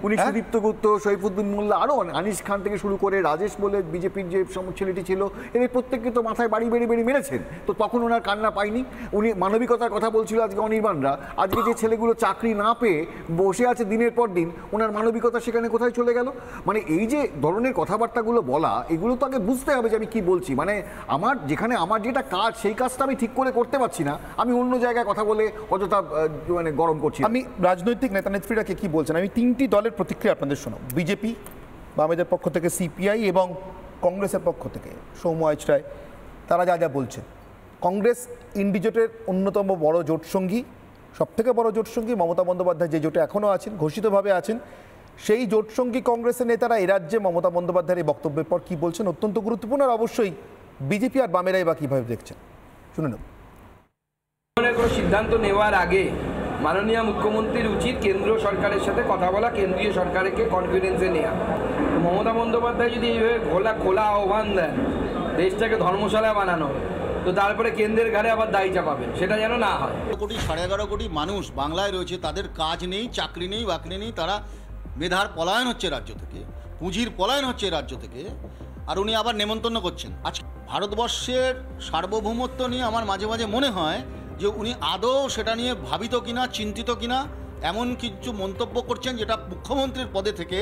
উনি সুদীপ্ত গুপ্ত, সৈফুদ্দিন মোল্লা, আরও আনিস খান থেকে শুরু করে রাজেশ বলে বিজেপির যে ছেলেটি ছিল, এদের প্রত্যেককে তো মাথায় বাড়ি মেরেছেন। তো তখন ওনার কান্না পায়নি। উনি মানবিকতার কথা বলছিল আজকে অনির্বাণরা, আজকে যে ছেলেগুলো চাকরি না পেয়ে বসে আছে দিনের পর দিন, ওনার মানবিকতা সেখানে কোথায় চলে গেল? মানে এই যে ধরনের কথাবার্তাগুলো বলা, এগুলো তো আগে বুঝতে হবে যে আমি কি বলছি। মানে আমার যেটা কাজ, সেই কাজটা আমি ঠিক করে করতে পারছি না, আমি অন্য জায়গায় কথা বলে অযথা মানে গরম করছি। আমি রাজনৈতিক নেতা নেত্রীরাকে কি বলছেন, আমি 3টি দলের প্রতিক্রিয়া আপনাদের শোনাব। বিজেপি বামেদের পক্ষ থেকে সিপিআই এবং কংগ্রেসের পক্ষ থেকে সৌম্য আইচরায়, তারা যা বলছেন। কংগ্রেস ইন্ডিজোটের অন্যতম বড় জোটসঙ্গী, সবথেকে বড় জোটসঙ্গী মমতা বন্দ্যোপাধ্যায় যে জোটে এখনও আছেন, ঘোষিতভাবে আছেন, সেই জোটসঙ্গী কংগ্রেসের নেতারা এ রাজ্যে মমতা বন্দ্যোপাধ্যায়ের এই বক্তব্যের পর কী বলছেন অত্যন্ত গুরুত্বপূর্ণ। আর অবশ্যই বিজেপি আর বামেরাই বা কীভাবে দেখছেন, শুনে নেব। কোনো সিদ্ধান্ত নেওয়ার আগে মাননীয় মুখ্যমন্ত্রীর উচিত কেন্দ্রীয় সরকারের সাথে কথা বলা, কেন্দ্রীয় সরকারকে কনফিডেন্সে নেওয়া। মমতা বন্দ্যোপাধ্যায় যদি এইভাবে খোলা আহ্বান দেন দেশটাকে ধর্মশালা বানানো, তো তারপরে কেন্দ্রের ঘাড়ে আবার দায়ী চাপাবেন, সেটা যেন না হয়। 11.5 কোটি মানুষ বাংলায় রয়েছে, তাদের কাজ নেই, চাকরি নেই, বাকরি নেই, তারা মেধার পলায়ন হচ্ছে রাজ্য থেকে, পুঁজির পলায়ন হচ্ছে রাজ্য থেকে, আর উনি আবার নেমন্তন্ন করছেন। আজ ভারতবর্ষের সার্বভৌমত্ব নিয়ে আমার মাঝে মাঝে মনে হয় যে উনি আদৌ সেটা নিয়ে ভাবিত কিনা, চিন্তিত কিনা, এমন কিছু মন্তব্য করছেন যেটা মুখ্যমন্ত্রীর পদে থেকে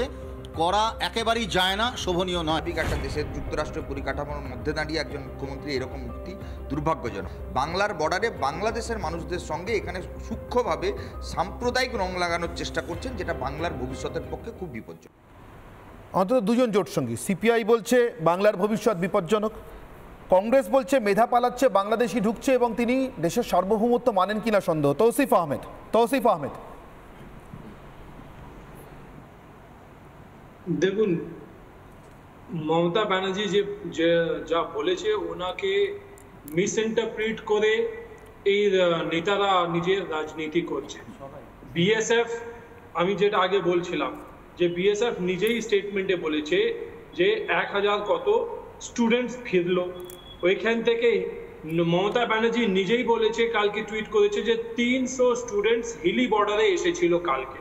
করা একেবারেই যায় না, শোভনীয় নয়। একটা দেশের যুক্তরাষ্ট্রের পরিকাঠামোর মধ্যে দাঁড়িয়ে একজন মুখ্যমন্ত্রী এরকম উক্তি দুর্ভাগ্যজনক। বাংলার বর্ডারে বাংলাদেশের মানুষদের সঙ্গে এখানে সূক্ষ্মভাবে সাম্প্রদায়িক রং লাগানোর চেষ্টা করছেন, যেটা বাংলার ভবিষ্যতের পক্ষে খুব বিপজ্জনক। অন্তত দুজন জোটসঙ্গী, সিপিআই বলছে বাংলার ভবিষ্যৎ বিপজ্জনক, কংগ্রেস বলছে মেধা পালাচ্ছে, বাংলাদেশি ঢুকছে এবং তিনি দেশের সার্বভৌমত্ব মানেন কিনা সন্দেহ। তৌসিফ আহমেদ। দেখুন, মমতা ব্যানার্জি যে যা বলেছে, ওনাকে মিসইন্টারপ্রিট করে এই নেতারা নিজের রাজনীতি করছে। বিএসএফ, আমি যেটা আগে বলছিলাম যে বিএসএফ নিজেই স্টেটমেন্টে বলেছে যে 1000 কত স্টুডেন্টস ফিরলো ওইখান থেকে। মমতা ব্যানার্জি নিজেই বলেছে, কালকে টুইট করেছে যে 300 স্টুডেন্টস হিলি বর্ডারে এসেছিল কালকে,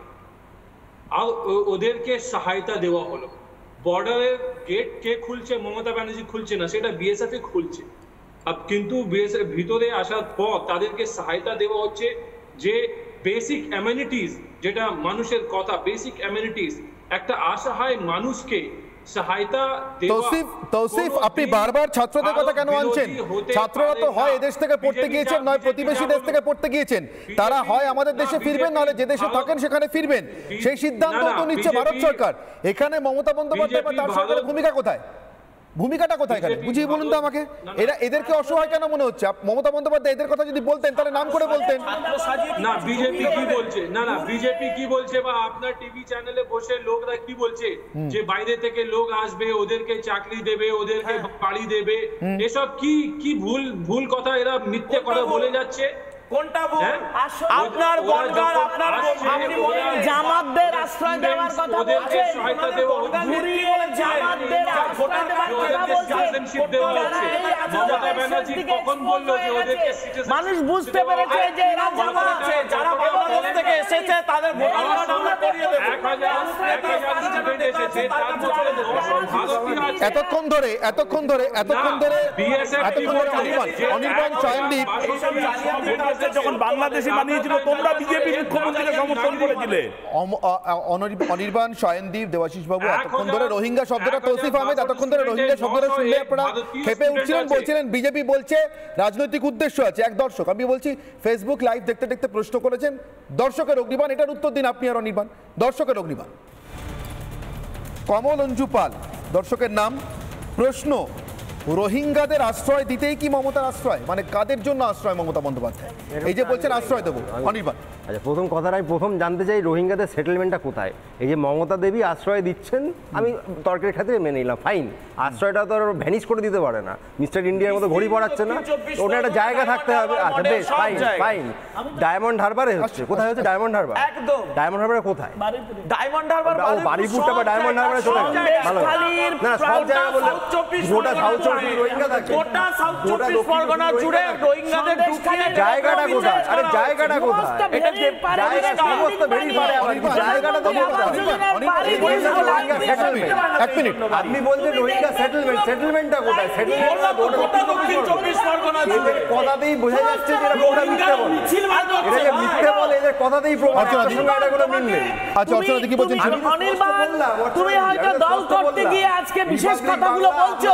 আর ওদেরকে সহায়তা দেওয়া হলো। বর্ডারের গেট কে খুলছে? মমতা ব্যানার্জি খুলছে না, সেটা বিএসএফ খুলছে। কিন্তু বিএসএফ ভিতরে আসার পর তাদেরকে সহায়তা দেওয়া হচ্ছে, যে বেসিক অ্যামেনিটিস, যেটা মানুষের কথা, বেসিক অ্যামেনিটিস, একটা অসহায় মানুষকে সহায়তা দেওয়া। তৌসিফ, আপনি বারবার ছাত্রদের কথা কেন আনছেন? ছাত্ররা তো হয় এদেশ থেকে পড়তে গিয়েছেন, নয় প্রতিবেশী দেশ থেকে পড়তে গিয়েছেন। তারা হয় আমাদের দেশে ফিরবেন, নাহলে যে দেশে থাকেন সেখানে ফিরবেন। সেই সিদ্ধান্ত তো নিচ্ছে ভারত সরকার। এখানে মমতা বন্দ্যোপাধ্যায় বা তার সরকারের ভূমিকা কোথায়? ভূমিকাটা কোথায় এখানে বুঝিয়ে বলুন তো আমাকে। এরা এদেরকে অসহায় কেন মনে হচ্ছে? মমতা বন্দ্যোপাধ্যায় এদের কথা যদি বলতেন তাহলে নাম করে বলতেন। না বিজেপি কি বলছে, না বিজেপি কি বলছে বা আপনার টিভি চ্যানেলে বসে লোকরা কি বলছে যে বাইরে থেকে লোক আসবে, ওদেরকে চাকরি দেবে, ওদেরকে বাড়ি দেবে, এসব কি ভুল কথা এরা মিথ্যে কথা বলে যাচ্ছে। কোনটা ভুল? আপনার বনগাঁর আপনার জামাতদের আশ্রয় দেওয়ার কথা বলছেন, জামাতদের আশ্রয় দেওয়ার কথা বলছেন। মানুষ বুঝতে পেরেছে যে এরা জামাত, যারা বাংলাদেশ থেকে এসেছে তাদের ভোটার কার্ড আমরা করিয়ে দেব। এতক্ষণ ধরে অনির্বাণ শয়নদীপ যখন বাংলাদেশে বানিয়েছিল তোমরা বিজেপি মুখ্যমন্ত্রীকে সমর্থন করেছিলে। অনির্বাণ শয়নদীপ দেবাশিস বাবু এতক্ষণ ধরে রোহিঙ্গা শব্দটা, তৌসিফ আহমেদ এতক্ষণ ধরে রোহিঙ্গা শব্দটা শুনলে আপনারা খেপে উঠছিলেন, বলছিলেন বিজেপি বলছে রাজনৈতিক উদ্দেশ্য আছে। এক দর্শক, আমি বলছি ফেসবুক লাইভ দেখতে দেখতে প্রশ্ন করেছেন, দর্শকের অগ্নিবাণ, এটার উত্তর দিন আপনি আর অনির্বাণ। দর্শকের অগ্নিবাণ, কমল অঞ্জু পাল দর্শকের নাম। প্রশ্ন, রোহিঙ্গাদের আশ্রয় দিতেই কি মমতার আশ্রয়? মানে কাদের জন্য আশ্রয় মমতা বন্দ্যোপাধ্যায়? এই যে বলছেন আশ্রয় দেবো, অনির্বাণ। আচ্ছা, প্রথম কথাটা আমি প্রথম জানতে চাই রোহিঙ্গাদের সেটেলমেন্টটা কোথায়? এই যে মমতা দেবী আশ্রয় দিচ্ছেন, আমি তর্কের ক্ষেত্রে মেনে নিলাম, ফাইন। আশ্রয়টা তো ভ্যানিশ করে দিতে পারে না, মিস্টার ইন্ডিয়ার মতো ঘড়ি পড়াচ্ছে না, ওটা একটা জায়গা থাকতে হবে। আচ্ছা বেশ, ফাইন ফাইন। ডায়মন্ড হারবারে হচ্ছে, কোথায় হচ্ছে ডায়মন্ড হারবার? একদম ডায়মন্ড হারবারে কোথায়? ডায়মন্ড হারবার ও বারিপুরটা বা ডায়মন্ড হারবারে চলে গেল, ভালো না সব জায়গা বললে গোটা সাউথ চব্বিশ রোহিঙ্গা থাকে, গোটা সাউথ চব্বিশ পরগনা জুড়ে রোহিঙ্গাদের ঢুকিয়ে জায়গাটা কোথায়? আরে জায়গাটা কোথায়? এটা যে জায়গা সমস্ত ভেরিফাই আবার জায়গাটা তো এক মিনিট, আপনি বলছেন রোহিঙ্গা সেটেলমেন্টটা কোথায়? সেটেলমেন্টটা গোটা দক্ষিণ চব্বিশ পরগনা জুড়ে। কথাতেই বোঝা যাচ্ছে যে এরা গোটা মিথ্যে বলে, এরা যে মিথ্যে বলে এদের কথাতেই প্রমাণ, সঙ্গে এটা কোনো মিল নেই। আচ্ছা অর্চনা কি বলছেন? তুমি হয়তো দল করতে গিয়ে আজকে বিশেষ কথাগুলো বলছো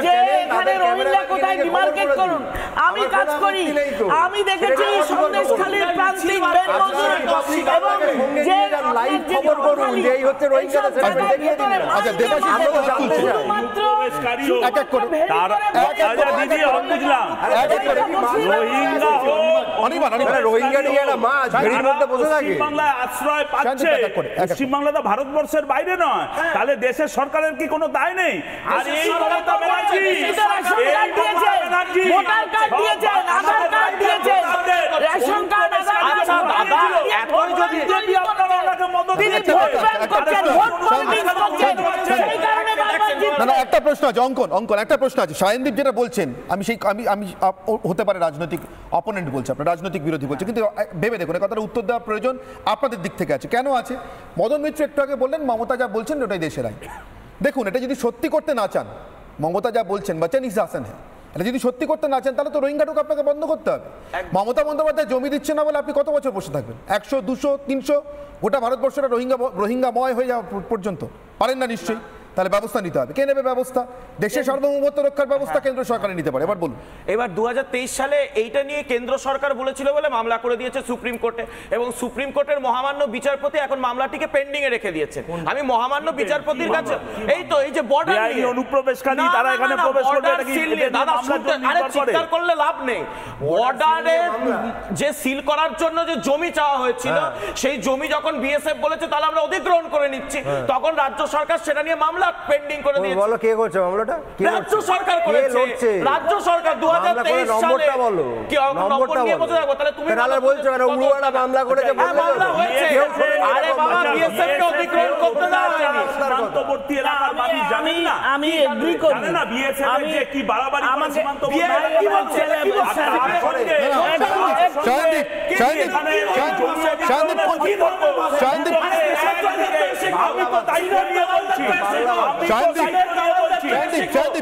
যে এখানে রোহিঙ্গা কোথায় ডিমার্কেট করুন। আমি কাজ করি, আমি দেখেছি সন্দেশখালীর প্রান্তিক বেনমজুর এবং যে লাইভ খবর করুন যে এই হচ্ছে রোহিঙ্গাদের সেটেলমেন্ট দেখিয়ে দিন। আচ্ছা দেবাশিস আমরা তো জানতে চাই এক এক করে দিদি আমি বুঝলাম রোহিঙ্গা অনির্বাণ রোহিঙ্গা নিয়ে একটা মাছ ভেড়ির মধ্যে বসে থাকে, বাংলায় আশ্রয় পাচ্ছে। পশ্চিমবাংলা তো ভারতবর্ষের বাইরে নয়, তাহলে দেশের সরকারের কি কোনো দায় নেই? আর এই মমতা ব্যানার্জি ভোটার কার্ড দিয়েছেন, আধার কার্ড দিয়েছেন, রেশন কার্ড, এখন যদি আপনারা ওনাকে মদত না একটা প্রশ্ন আছে, অঙ্কন একটা প্রশ্ন আছে। শয়নদীপ যেটা বলছেন, আমি হতে পারে রাজনৈতিক অপোনেন্ট বলছে, আপনার রাজনৈতিক বিরোধী বলছে, কিন্তু ভেবে দেখুন কথাটা উত্তর দেওয়ার প্রয়োজন আপনাদের দিক থেকে আছে। কেন আছে? মদন মিত্র একটু আগে বললেন মমতা যা বলছেন ওটাই দেশের আইন। দেখুন এটা যদি সত্যি করতে না চান, মমতা যা বলছেন বচন ইস হাসান হ্যাঁ, এটা যদি সত্যি করতে না চান তাহলে তো রোহিঙ্গা ঢুক আপনাকে বন্ধ করতে হবে। মমতা বন্দ্যোপাধ্যায় জমি দিচ্ছে না বলে আপনি কত বছর বসে থাকবেন? 100, 200, 300 গোটা ভারতবর্ষটা রোহিঙ্গাময় হয়ে যাওয়া পর্যন্ত পারেন না নিশ্চয়ই। তাহলে ব্যবস্থা নিতে হবে। কে নেবে ব্যবস্থা? দেশের সার্বভৌমত্ব রক্ষার ব্যবস্থা কেন্দ্র সরকার নিতে পারে। এবার বলুন। এবার 2023 সালে এইটা নিয়ে কেন্দ্র সরকার বলেছিল বলে মামলা করে দিয়েছে সুপ্রিম কোর্টে, এবং সুপ্রিম কোর্টের মহামান্য বিচারপতি এখন মামলাটিকে পেন্ডিং এ রেখে দিয়েছেন। আমি মহামান্য বিচারপতির কাছে এই যে বর্ডার নিয়ে অনুপ্রবেশকারী তারা এখানে প্রবেশ করবে, এটা কি দাদা আরে চিৎকার করলে লাভ নেই। বর্ডারে যে সিল করার জন্য যে জমি চাওয়া হয়েছিল, সেই জমি যখন বিএসএফ বলেছে তাহলে আমরা অধিগ্রহণ করে নিচ্ছি, তখন রাজ্য সরকার সেটা নিয়ে মামলা পেন্ডিং করে দিয়েছে। বলো কে করছে মামলাটা? রাজ্য সরকার করেছে। রাজ্য সরকার 2023 সালে নম্বরটা বলো, কি নম্বরটা নিয়ে বলতে থাকো? তাহলে তুমি তাহলে বলছো কেন উড়ুয়াড়া মামলা করেছে? মামলা হয়েছে। আরে বাবা বিএসএফ কে অধিগ্রহণ করতে দেওয়া হয়নি। সীমান্তবর্তী এলাকার মানুষ জানেন না, আমি এগ্রি করি জানেন না বিএসএফ এর যে কি বাড়াবাড়ি করে সীমান্তবর্তী কি বলছে? আমি তো দায়িত্ব নিয়ে বলছি,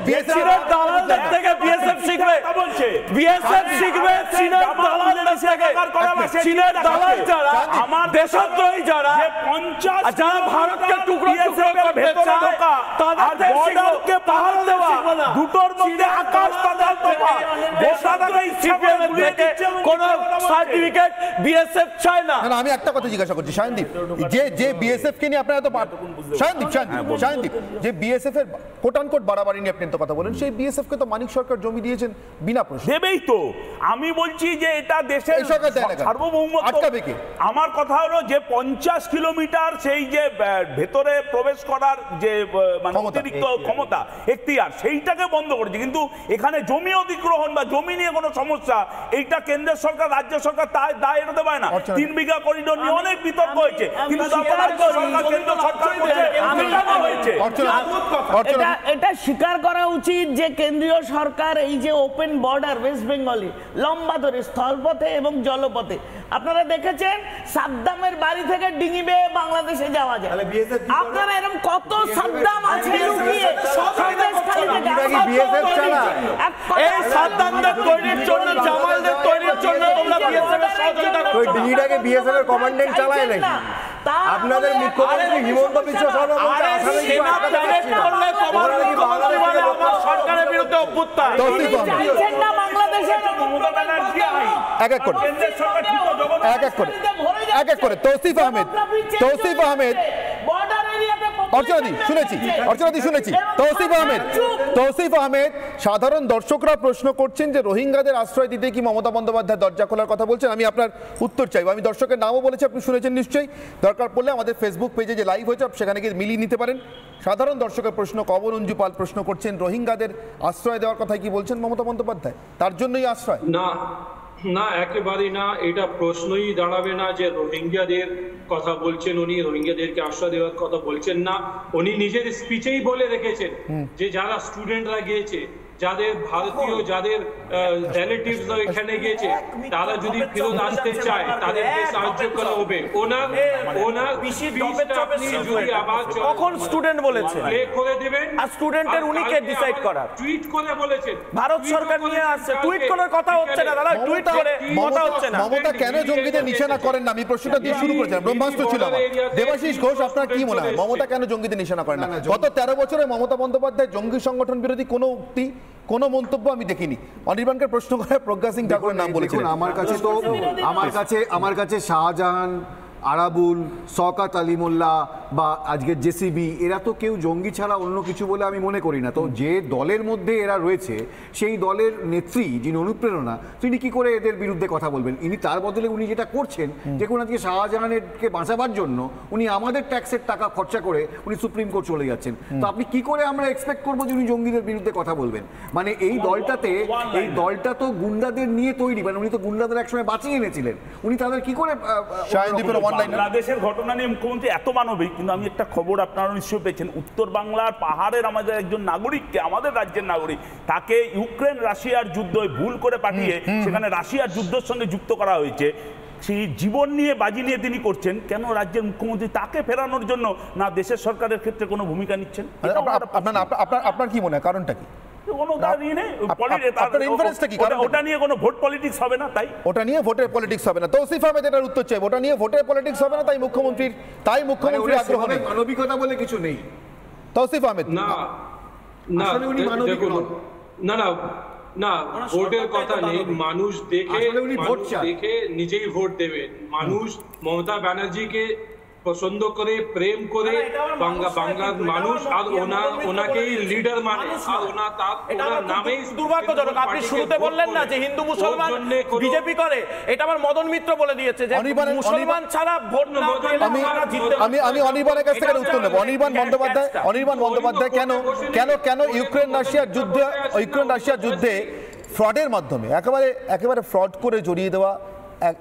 বিএসএফ শিখবে, বিএসএফ শিখবে, চীনের দালালদের একাকার করা বা সে চীনের দালাল যারা, আমার দেশদ্রোহী যারা, যে 50 আর যারা ভারতকে টুকরো টুকরো করতে চায়, তাদের বর্ডারকে পাহাড় দেওয়া দুটোর মধ্যে আকাশ পাতাল তফাৎ। কোনো সার্টিফিকেট বিএসএফ চায় না। না, আমি একটা কথা জিজ্ঞাসা করছি শায়নদীপ, যে বিএসএফ কে নিয়ে আপনারা তো শায়নদীপ যে বিএসএফ এর কোট আনকোট বাড়াবাড়ি নিয়ে আপনি তো কথা বলেন, সেই বিএসএফ কে তো মানিক সরকার জমি দিয়েছেন বিনা প্রশ্নে। দেবেই তো, আমি বলছি যে এটা দেশের সার্বভৌমত্ব। আমার কথা হলো যে 50 কিলোমিটার সেই যে ভেতরে প্রবেশ করার যে মানে অতিরিক্ত ক্ষমতা এখতিয়ার, সেইটাকে বন্ধ করেছে। কিন্তু এখানে জমি অধিগ্রহণ বা জমি নিয়ে কোনো সমস্যা, এইটা কেন্দ্রের সরকার রাজ্য সরকার তাই দায় এড়াতে পারে না। 3 বিঘা করিডোর নিয়ে অনেক বিতর্ক হয়েছে, কিন্তু এটা স্বীকার করা উচিত যে কেন্দ্রীয় সরকার এই যে ওপেন বর্ডার ওয়েস্ট বেঙ্গলে লম্বা ধরে স্থলপথে এবং জলপথে, আপনারা দেখেছেন সাদ্দামের বাড়ি থেকে ডিঙি বেয়ে বাংলাদেশে যাওয়া যায়। আপনারা এরকম কত সাদ্দাম আছে লুকিয়ে এই সাদ্দামদের তৈরির জন্য, জামালদের তৈরির জন্য তোমরা বিএসএফ এর সহযোগিতা করছো। ওই ডিঙিটাকে বিএসএফ এর কমান্ডেন্ট চালায় নাকি? আপনাদের মুখ্যমন্ত্রী হিমন্ত বিশ্ব শর্মা বলছে আসামে কি সরকারের বিরুদ্ধে অভ্যুত্থান। এক এক করে তৌসিফ আহমেদ তৌসিফ আহমেদ সাধারণ দর্শকরা প্রশ্ন করছেন যে রোহিঙ্গাদের আশ্রয় দিতে কি মমতা বন্দ্যোপাধ্যায় দরজা খোলার কথা বলছেন। আমি আপনার উত্তর চাইব। আমি দর্শকের নামও বলেছি, আপনি শুনেছেন নিশ্চয়ই। দরকার পড়লে আমাদের ফেসবুক পেজে যে লাইভ হয়েছে সেখানে গিয়ে মিলিয়ে নিতে পারেন। সাধারণ দর্শকের প্রশ্ন, কবর অঞ্জু পাল প্রশ্ন করছেন রোহিঙ্গাদের আশ্রয় দেওয়ার কথা কি বলছেন মমতা বন্দ্যোপাধ্যায়, তার জন্যই আশ্রয়? না, একেবারেই না। এটা প্রশ্নই দাঁড়াবে না যে রোহিঙ্গাদের কথা বলছেন উনি, রোহিঙ্গাদেরকে আশ্রয় দেওয়ার কথা বলছেন না। উনি নিজের স্পিচেই বলে রেখেছেন যে যারা স্টুডেন্টরা গিয়েছে, যাদের ভারতীয় যাদের রিলেটিভস এখানে গিয়েছে, তারা যদি ফেরত আসতে চায় তাদেরকে সাহায্য করা হবে। ওনার আপনি যদি আবার কখন স্টুডেন্ট বলেছে প্লে করে দিবেন, আর স্টুডেন্টের উনি কে ডিসাইড করার? টুইট করে বলেছেন, ভারত সরকার নিয়ে আসছে, টুইট করার কথা হচ্ছে না দাদা, টুইট করে কথা হচ্ছে না। মমতা কেন জঙ্গিদের নিশানা করেন না, আমি প্রশ্নটা দিয়ে শুরু করেছিলাম, ব্রহ্মাস্ত্র ছিল আমার। দেবাশিস ঘোষ, আপনার কি মনে হয় মমতা কেন জঙ্গিদের নিশানা করেন না? গত 13 বছরে মমতা বন্দ্যোপাধ্যায় জঙ্গি সংগঠন বিরোধী কোনো উক্তি, কোনো মন্তব্য আমি দেখিনি। অনির্বাণকে প্রশ্ন করে প্রজ্ঞা সিং ঠাকুরের নাম বলেছেন। আমার কাছে শাহজাহান, আরাবুল, শওকত আলী মোল্লা বা আজকে জেসিবি, এরা তো কেউ জঙ্গি ছাড়া অন্য কিছু বলে আমি মনে করি না। তো যে দলের মধ্যে এরা রয়েছে, সেই দলের নেত্রী যিনি অনুপ্রেরণা, তিনি কি করে এদের বিরুদ্ধে কথা বলবেন? ইনি তার বদলে উনি যেটা করছেন, দেখুন আজকে শাহজাহানেরকে বাঁচাবার জন্য উনি আমাদের ট্যাক্সের টাকা খরচা করে উনি সুপ্রিম কোর্ট চলে যাচ্ছেন। তো আপনি কি করে আমরা এক্সপেক্ট করবো যে উনি জঙ্গিদের বিরুদ্ধে কথা বলবেন? মানে এই দলটা তো গুন্ডাদের নিয়ে তৈরি, মানে উনি তো গুন্ডাদের একসময় বাঁচিয়ে এনেছিলেন, উনি তাদের কি করে? বাংলাদেশের ঘটনা নিয়ে মুখ্যমন্ত্রী এত মানবিক, কিন্তু আমি একটা খবর আপনারা নিশ্চয়ই পেয়েছেন, উত্তর বাংলার পাহাড়ের আমাদের একজন নাগরিককে, আমাদের রাজ্যের নাগরিক, তাকে ইউক্রেন রাশিয়ার যুদ্ধ ভুল করে পাঠিয়ে সেখানে রাশিয়ার যুদ্ধের সঙ্গে যুক্ত করা হয়েছে। সেই জীবন নিয়ে বাজি নিয়ে তিনি করছেন, কেন রাজ্যের মুখ্যমন্ত্রী তাকে ফেরানোর জন্য না দেশের সরকারের ক্ষেত্রে কোনো ভূমিকা নিচ্ছেন? আপনার কি মনে হয় কারণটা কি? ওটা নিয়ে কোনো ভোট পলিটিক্স হবে না, তাই ওটা নিয়ে ভোটের পলিটিক্স হবে না। তৌসিফ আহমেদ এটার উত্তর চাই, ওটা নিয়ে ভোটের পলিটিক্স হবে না, তাই মুখ্যমন্ত্রীর আগ্রহ নেই, মানবিকতা বলে কিছু নেই। তৌসিফ আহমেদ না, ভোটের কথা নেই। মানুষ দেখে নিজেই ভোট দেবে। মানুষ মমতা ব্যানার্জিকে পছন্দ করে, প্রেম করে বাংলার মানুষ, আর ওনাকেই লিডার মানে, আর ওনার নামেই দুর্ভাগ্যজনক। আপনি শুরুতে বললেন না যে হিন্দু মুসলমান বিজেপি করে, এটা আমার মদন মিত্র বলে দিয়েছে যে মুসলমান ছাড়া ভোট না। আমি অনির্বাণের কাছ থেকে উত্তর নেব। অনির্বাণ বন্দ্যোপাধ্যায় কেন ইউক্রেন রাশিয়ার যুদ্ধে ফ্রডের মাধ্যমে একেবারে ফ্রড করে জড়িয়ে দেওয়া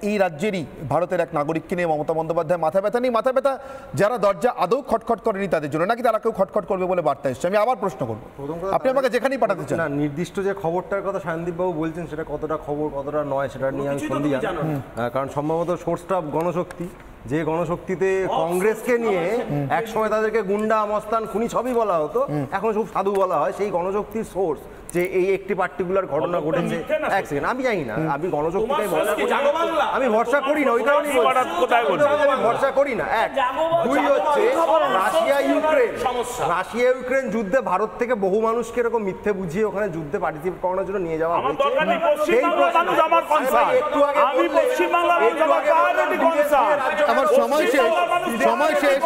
এই রাজ্যেরই ভারতের এক নাগরিককে নিয়ে মমতা বন্দ্যোপাধ্যায় মাথা ব্যথা নেই? মাথা ব্যথা যারা দরজা আদৌ খটখট করেনি তাদের জন্য, নাকি তারা কেউ খটখট করবে বলে বার্তা এসছে? আমি আবার প্রশ্ন করবো, আপনি আমাকে যেখানেই পাঠাতে চান। না, নির্দিষ্ট যে খবরটার কথা সায়নদীপবাবু বলছেন সেটা কতটা খবর কতটা নয় সেটা নিয়ে আমি সন্দিহান, কারণ সম্ভবত সোর্সটা গণশক্তি, যে গণশক্তিতে কংগ্রেসকে নিয়ে একসময় তাদেরকে গুন্ডা, মস্তান, খুনি সবই বলা হতো, এখন সব সাধু বলা হয়। সেই গণশক্তির সোর্স যে এই একটি পার্টিকুলার ঘটনা ঘটেছে। এক সেকেন্ড, আমি জানি না, আমি গণশক্তিটাই আমি ভরসা করি না, ওই কারণেই আমি ভরসা করি না। এক, দুই হচ্ছে রাশিয়া ইউক্রেন যুদ্ধে ভারত থেকে বহু মানুষকে এরকম মিথ্যে বুঝিয়ে ওখানে যুদ্ধে পার্টিসিপেট করানোর জন্য নিয়ে যাওয়া হয়েছে। আমার সময় শেষ।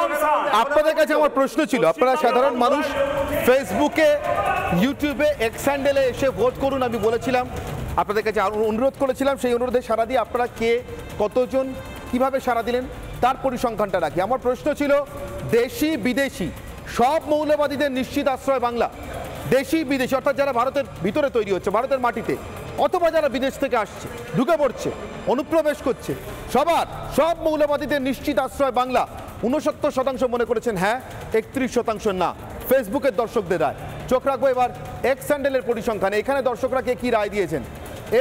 আপনাদের কাছে আমার প্রশ্ন ছিল, আপনারা সাধারণ মানুষ ফেসবুকে, ইউটিউবে, এক্স হ্যান্ডেলে এসে ভোট করুন আমি বলেছিলাম, আপনাদের কাছে অনুরোধ করেছিলাম। সেই অনুরোধে সাড়া দিয়ে আপনারা কে, কতজন, কিভাবে সাড়া দিলেন তার পরিসংখ্যানটা রাখি। আমার প্রশ্ন ছিল, দেশি বিদেশি সব মৌলবাদীদের নিশ্চিত আশ্রয় বাংলা। দেশি বিদেশি অর্থাৎ যারা ভারতের ভিতরে তৈরি হচ্ছে, ভারতের মাটিতে, অথবা যারা বিদেশ থেকে আসছে, ঢুকে পড়ছে, অনুপ্রবেশ করছে, সব মৌলবাদীদের নিশ্চিত আশ্রয় বাংলা। 69% মনে করেছেন হ্যাঁ, 31% না। ফেসবুকের দর্শকদের রায়। চোখ রাখবো এবার এক্স হ্যান্ডেলের পরিসংখ্যানে। এখানে দর্শকরা কি রায় দিয়েছেন?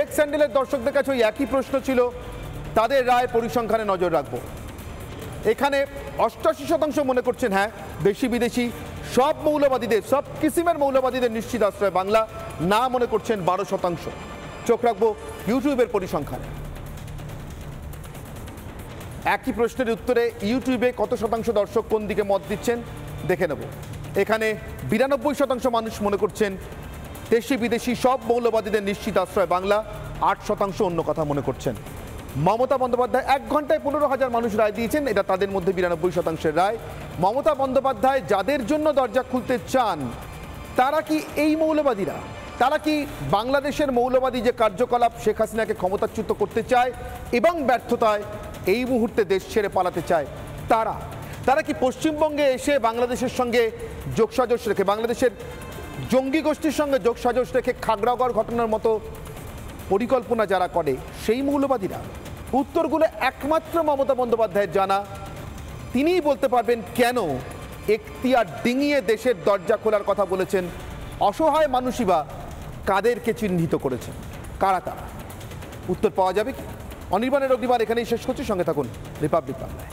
এক্স হ্যান্ডেলের দর্শকদের কাছে ওই একই প্রশ্ন ছিল, তাদের রায় পরিসংখ্যানে নজর রাখবো। এখানে 88% মনে করছেন হ্যাঁ, দেশি বিদেশি সব মৌলবাদীদের, সব কিসিমের মৌলবাদীদের নিশ্চিত আশ্রয় বাংলা। না মনে করছেন 12%। চোখ রাখবো ইউটিউবের পরিসংখ্যানে। একই প্রশ্নের উত্তরে ইউটিউবে কত শতাংশ দর্শক কোন দিকে মত দিচ্ছেন দেখে নেব। এখানে 92% মানুষ মনে করছেন দেশি বিদেশি সব মৌলবাদীদের নিশ্চিত আশ্রয় বাংলা, 8% অন্য কথা মনে করছেন। মমতা বন্দ্যোপাধ্যায় 1 ঘন্টায় 15,000 মানুষ রায় দিয়েছেন, এটা তাদের মধ্যে 92%-এর রায়। মমতা বন্দ্যোপাধ্যায় যাদের জন্য দরজা খুলতে চান তারা কি এই মৌলবাদীরা? তারা কি বাংলাদেশের মৌলবাদী যে কার্যকলাপ শেখ হাসিনাকে ক্ষমতাচ্যুত করতে চায় এবং ব্যর্থতায় এই মুহূর্তে দেশ ছেড়ে পালাতে চায় তারা কি পশ্চিমবঙ্গে এসে বাংলাদেশের সঙ্গে যোগসাজশ রেখে, বাংলাদেশের জঙ্গি গোষ্ঠীর সঙ্গে যোগসাজশ রেখে খাগড়াগড় ঘটনার মতো পরিকল্পনা যারা করে সেই মৌলবাদীরা? উত্তরগুলো একমাত্র মমতা বন্দ্যোপাধ্যায়ের জানা। তিনিই বলতে পারবেন কেন এখতিয়ার ডিঙিয়ে দেশের দরজা খোলার কথা বলেছেন। অসহায় মানুষই বা কাদেরকে চিহ্নিত করেছেন, কারা? উত্তর পাওয়া যাবে কি? অনির্বাণের অগ্নিবার এখানেই শেষ করছি। সঙ্গে থাকুন রিপাবলিক বাংলায়।